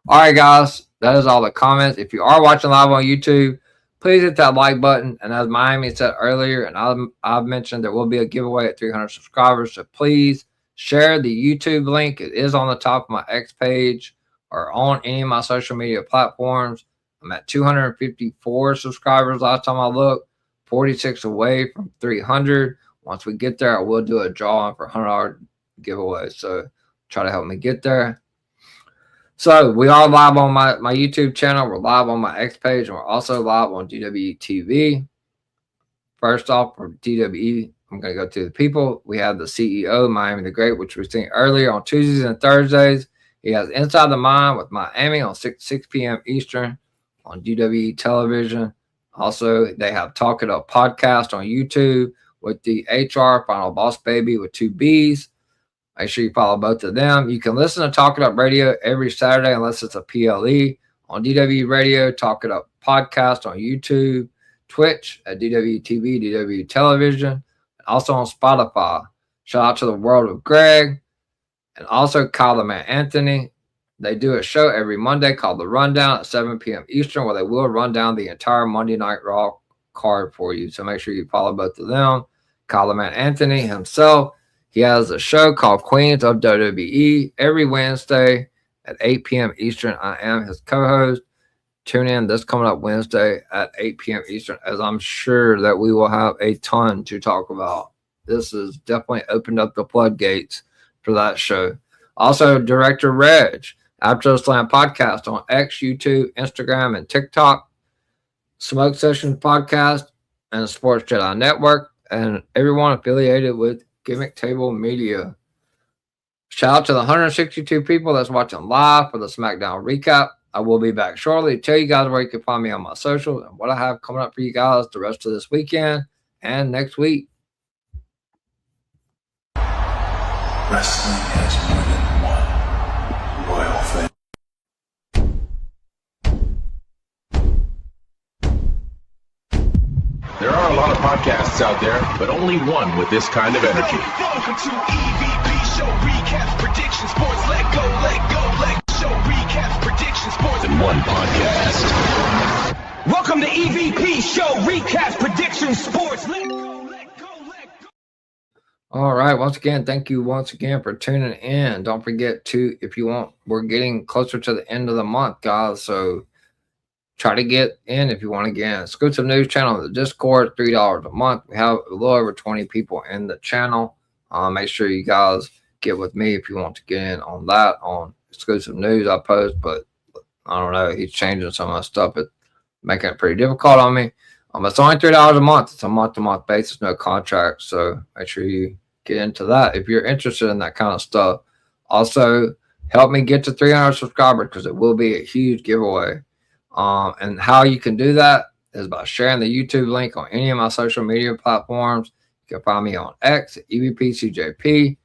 All right, guys, that is all the comments. If you are watching live on YouTube, please hit that like button. And as Miami said earlier, and I've mentioned, there will be a giveaway at 300 subscribers. So please share the YouTube link. It is on the top of my X page or on any of my social media platforms. I'm at 254 subscribers last time I looked, 46 away from 300. Once we get there, I will do a drawing for $100 giveaway. So try to help me get there. So we are live on my YouTube channel. We're live on my X page, and we're also live on DWE TV. First off, for DWE, I'm going to go to the people. We have the CEO, Miami the Great, which we've seen earlier on Tuesdays and Thursdays. He has Inside the Mind with Miami on 6 p.m. Eastern on DWE television. Also, they have Talk It Up podcast on YouTube with the HR Final Boss Baby with 2 B's. Make sure you follow both of them. You can listen to Talk It Up Radio every Saturday unless it's a PLE on DWE Radio, Talk It Up podcast on YouTube, Twitch at DWE TV, DWE Television, and also on Spotify. Shout out to the world of Greg and also Kyle the Man Anthony. They do a show every Monday called The Rundown at 7 p.m. Eastern, where they will run down the entire Monday Night Raw card for you. So make sure you follow both of them. Kyle the Man Anthony himself, he has a show called Queens of WWE every Wednesday at 8 p.m. Eastern. I am his co-host. Tune in this coming up Wednesday at 8 p.m. Eastern, as I'm sure that we will have a ton to talk about. This has definitely opened up the floodgates for that show. Also, Director Reg, After Slam Podcast on X, YouTube, Instagram, and TikTok. Smoke Sessions Podcast and Sports Jedi Network, and everyone affiliated with Gimmick Table Media. Shout out to the 162 people that's watching live for the SmackDown recap. I will be back shortly to tell you guys where you can find me on my socials and what I have coming up for you guys the rest of this weekend and next week. Wrestling has more than one royal family. There are a lot of podcasts out there, but only one with this kind of energy. Welcome to EVP Show Recaps Prediction Sports. Let go, show recaps prediction sports In one podcast. Welcome to EVP Show Recaps Prediction Sports. Let go. All right. Once again, thank you once again for tuning in. Don't forget to, if you want, we're getting closer to the end of the month, guys. So try to get in if you want to get in. Exclusive news channel, the Discord, $3 a month. We have a little over 20 people in the channel. Make sure you guys get with me if you want to get in on that, on exclusive news I post. But I don't know, he's changing some of the stuff. It's making it pretty difficult on me. It's only $3 a month. It's a month-to-month basis, no contract. So make sure you get into that if you're interested in that kind of stuff. Also, help me get to 300 subscribers because it will be a huge giveaway. And how you can do that is by sharing the YouTube link on any of my social media platforms. You can find me on X at EVPCJP.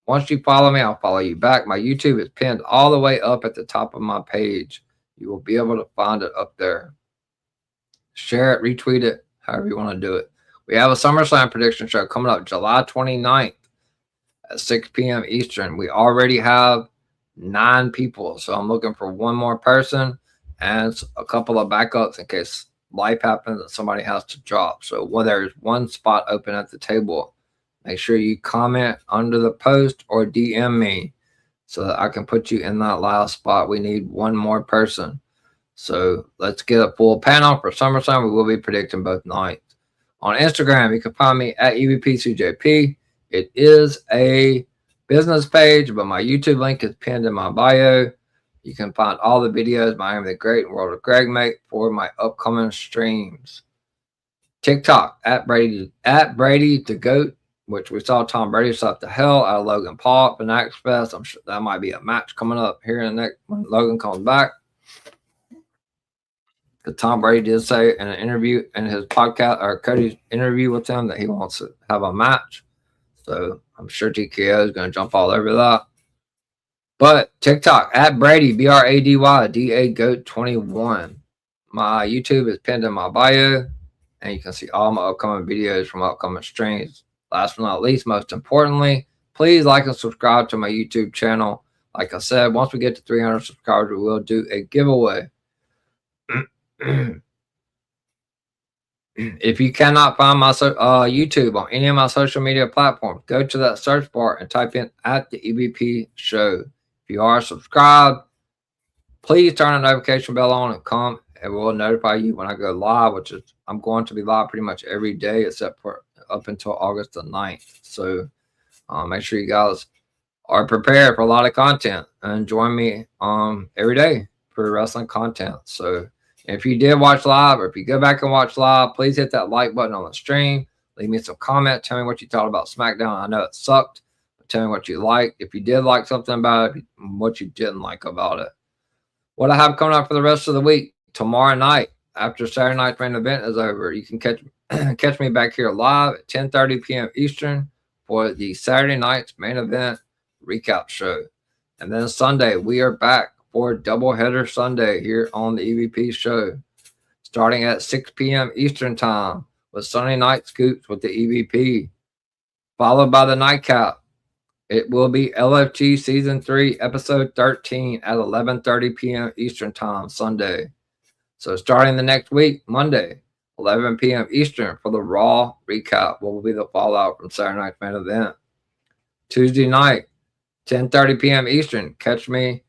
Once you follow me, I'll follow you back. My YouTube is pinned all the way up at the top of my page. You will be able to find it up there. Share it, retweet it, however you want to do it. We have a SummerSlam prediction show coming up July 29th at 6 p.m. Eastern. We already have 9 people, so I'm looking for one more person and a couple of backups in case life happens and somebody has to drop. So when there's one spot open at the table, make sure you comment under the post or DM me so that I can put you in that last spot. We need one more person. So let's get a full panel for SummerSlam. We will be predicting both nights. On Instagram, you can find me at EVPCJP. It is a business page, but my YouTube link is pinned in my bio. You can find all the videos Miami the Great and World of Greg make for my upcoming streams. TikTok at Brady the Goat, which we saw Tom Brady slap the hell out of Logan Paul at the Nax Fest. I'm sure that might be a match coming up here in the next when Logan comes back. Because Tom Brady did say in an interview in his podcast or Cody's interview with him that he wants to have a match. So I'm sure TKO is going to jump all over that. But TikTok at Brady, BRADY, DA Goat 21. My YouTube is pinned in my bio, and you can see all my upcoming videos from upcoming streams. last but not least, most importantly, please like and subscribe to my YouTube channel. Like I said, once we get to 300 subscribers, we will do a giveaway. If you cannot find my YouTube on any of my social media platforms, go to that search bar and type in at the EBP show. If you are subscribed, please turn the notification bell on and come, and we'll notify you when I go live, which is I'm going to be live pretty much every day except for up until August the 9th. So make sure you guys are prepared for a lot of content and join me every day for wrestling content. So if you did watch live, or if you go back and watch live, please hit that like button on the stream. Leave me some comment. Tell me what you thought about SmackDown. I know it sucked, but tell me what you liked. If you did like something about it, what you didn't like about it. What I have coming up for the rest of the week, tomorrow night, after Saturday night's main event is over, you can catch me back here live at 10:30 p.m. Eastern for the Saturday night's main event recap show. And then Sunday, we are back for doubleheader Sunday here on the EVP show, starting at 6 p.m. Eastern time with Sunday night scoops with the EVP, followed by the nightcap. It will be LFG Season 3, Episode 13 at 11:30 p.m. Eastern time Sunday. So starting the next week, Monday, 11 p.m. Eastern for the Raw recap. What will be the fallout from Saturday night's main event? Tuesday night, 10:30 p.m. Eastern, catch me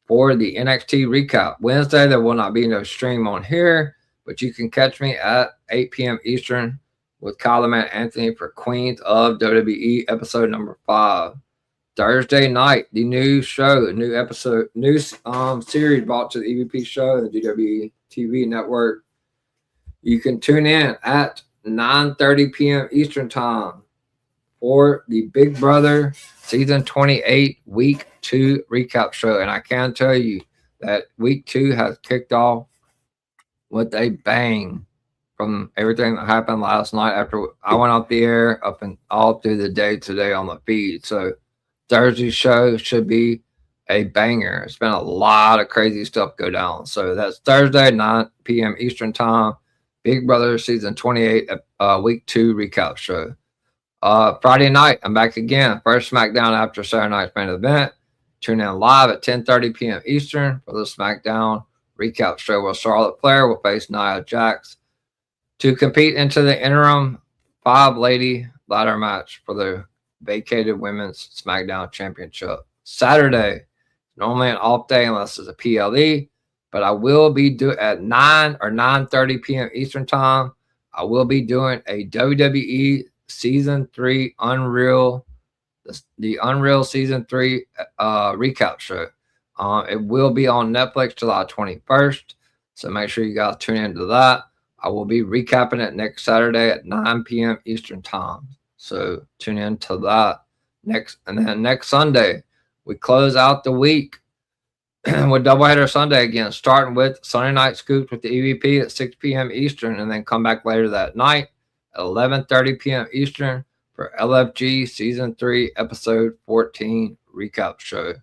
for the NXT recap. Wednesday, there will not be no stream on here, but you can catch me at 8 p.m. Eastern with Kyle and Anthony for Queens of WWE episode number 5. Thursday night, the new show, new episode, new series brought to the EVP show, the WWE TV network. You can tune in at 9:30 p.m. Eastern time for the Big Brother Season 28 Week 2 recap show. And I can tell you that Week 2 has kicked off with a bang from everything that happened last night after I went off the air up and all through the day today on the feed. So Thursday's show should be a banger. It's been a lot of crazy stuff go down. So that's Thursday, 9 p.m. Eastern time, Big Brother Season 28 Week 2 recap show. Friday night, I'm back again. First SmackDown after Saturday night's main event. Tune in live at 10:30 p.m. Eastern for the SmackDown recap show where Charlotte Flair will face Nia Jax to compete into the interim 5-lady ladder match for the vacated Women's SmackDown Championship. Saturday, normally an off day unless it's a PLE, but I will be doing at 9 or 9:30 p.m. Eastern time. I will be doing a WWE Season 3 Unreal, the Unreal Season 3 recap show. It will be on Netflix July 21st, so make sure you guys tune into that. I will be recapping it next Saturday at 9 p.m. Eastern time, so tune in to that. Next Sunday, we close out the week with doubleheader Sunday again, starting with Sunday night scoops with the EVP at 6 p.m. Eastern, and then come back later that night at 11:30 p.m. Eastern for LFG Season 3 Episode 14 recap show.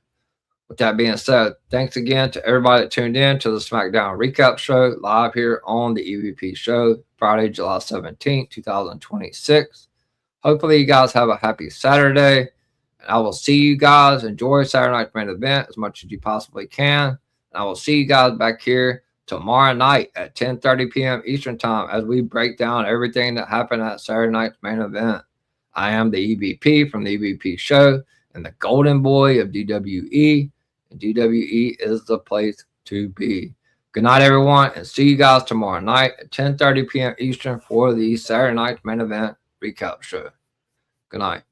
With that being said, thanks again to everybody that tuned in to the SmackDown recap show live here on the EVP show, Friday, July 17th, 2026. Hopefully you guys have a happy Saturday, and I will see you guys. Enjoy Saturday night's main event as much as you possibly can. And I will see you guys back here tomorrow night at 10:30 p.m. Eastern time as we break down everything that happened at Saturday night's main event. I am the EVP from the EVP show and the golden boy of DWE, and DWE is the place to be. Good night, everyone, and see you guys tomorrow night at 10:30 p.m. Eastern for the Saturday night's main event recap show. Good night.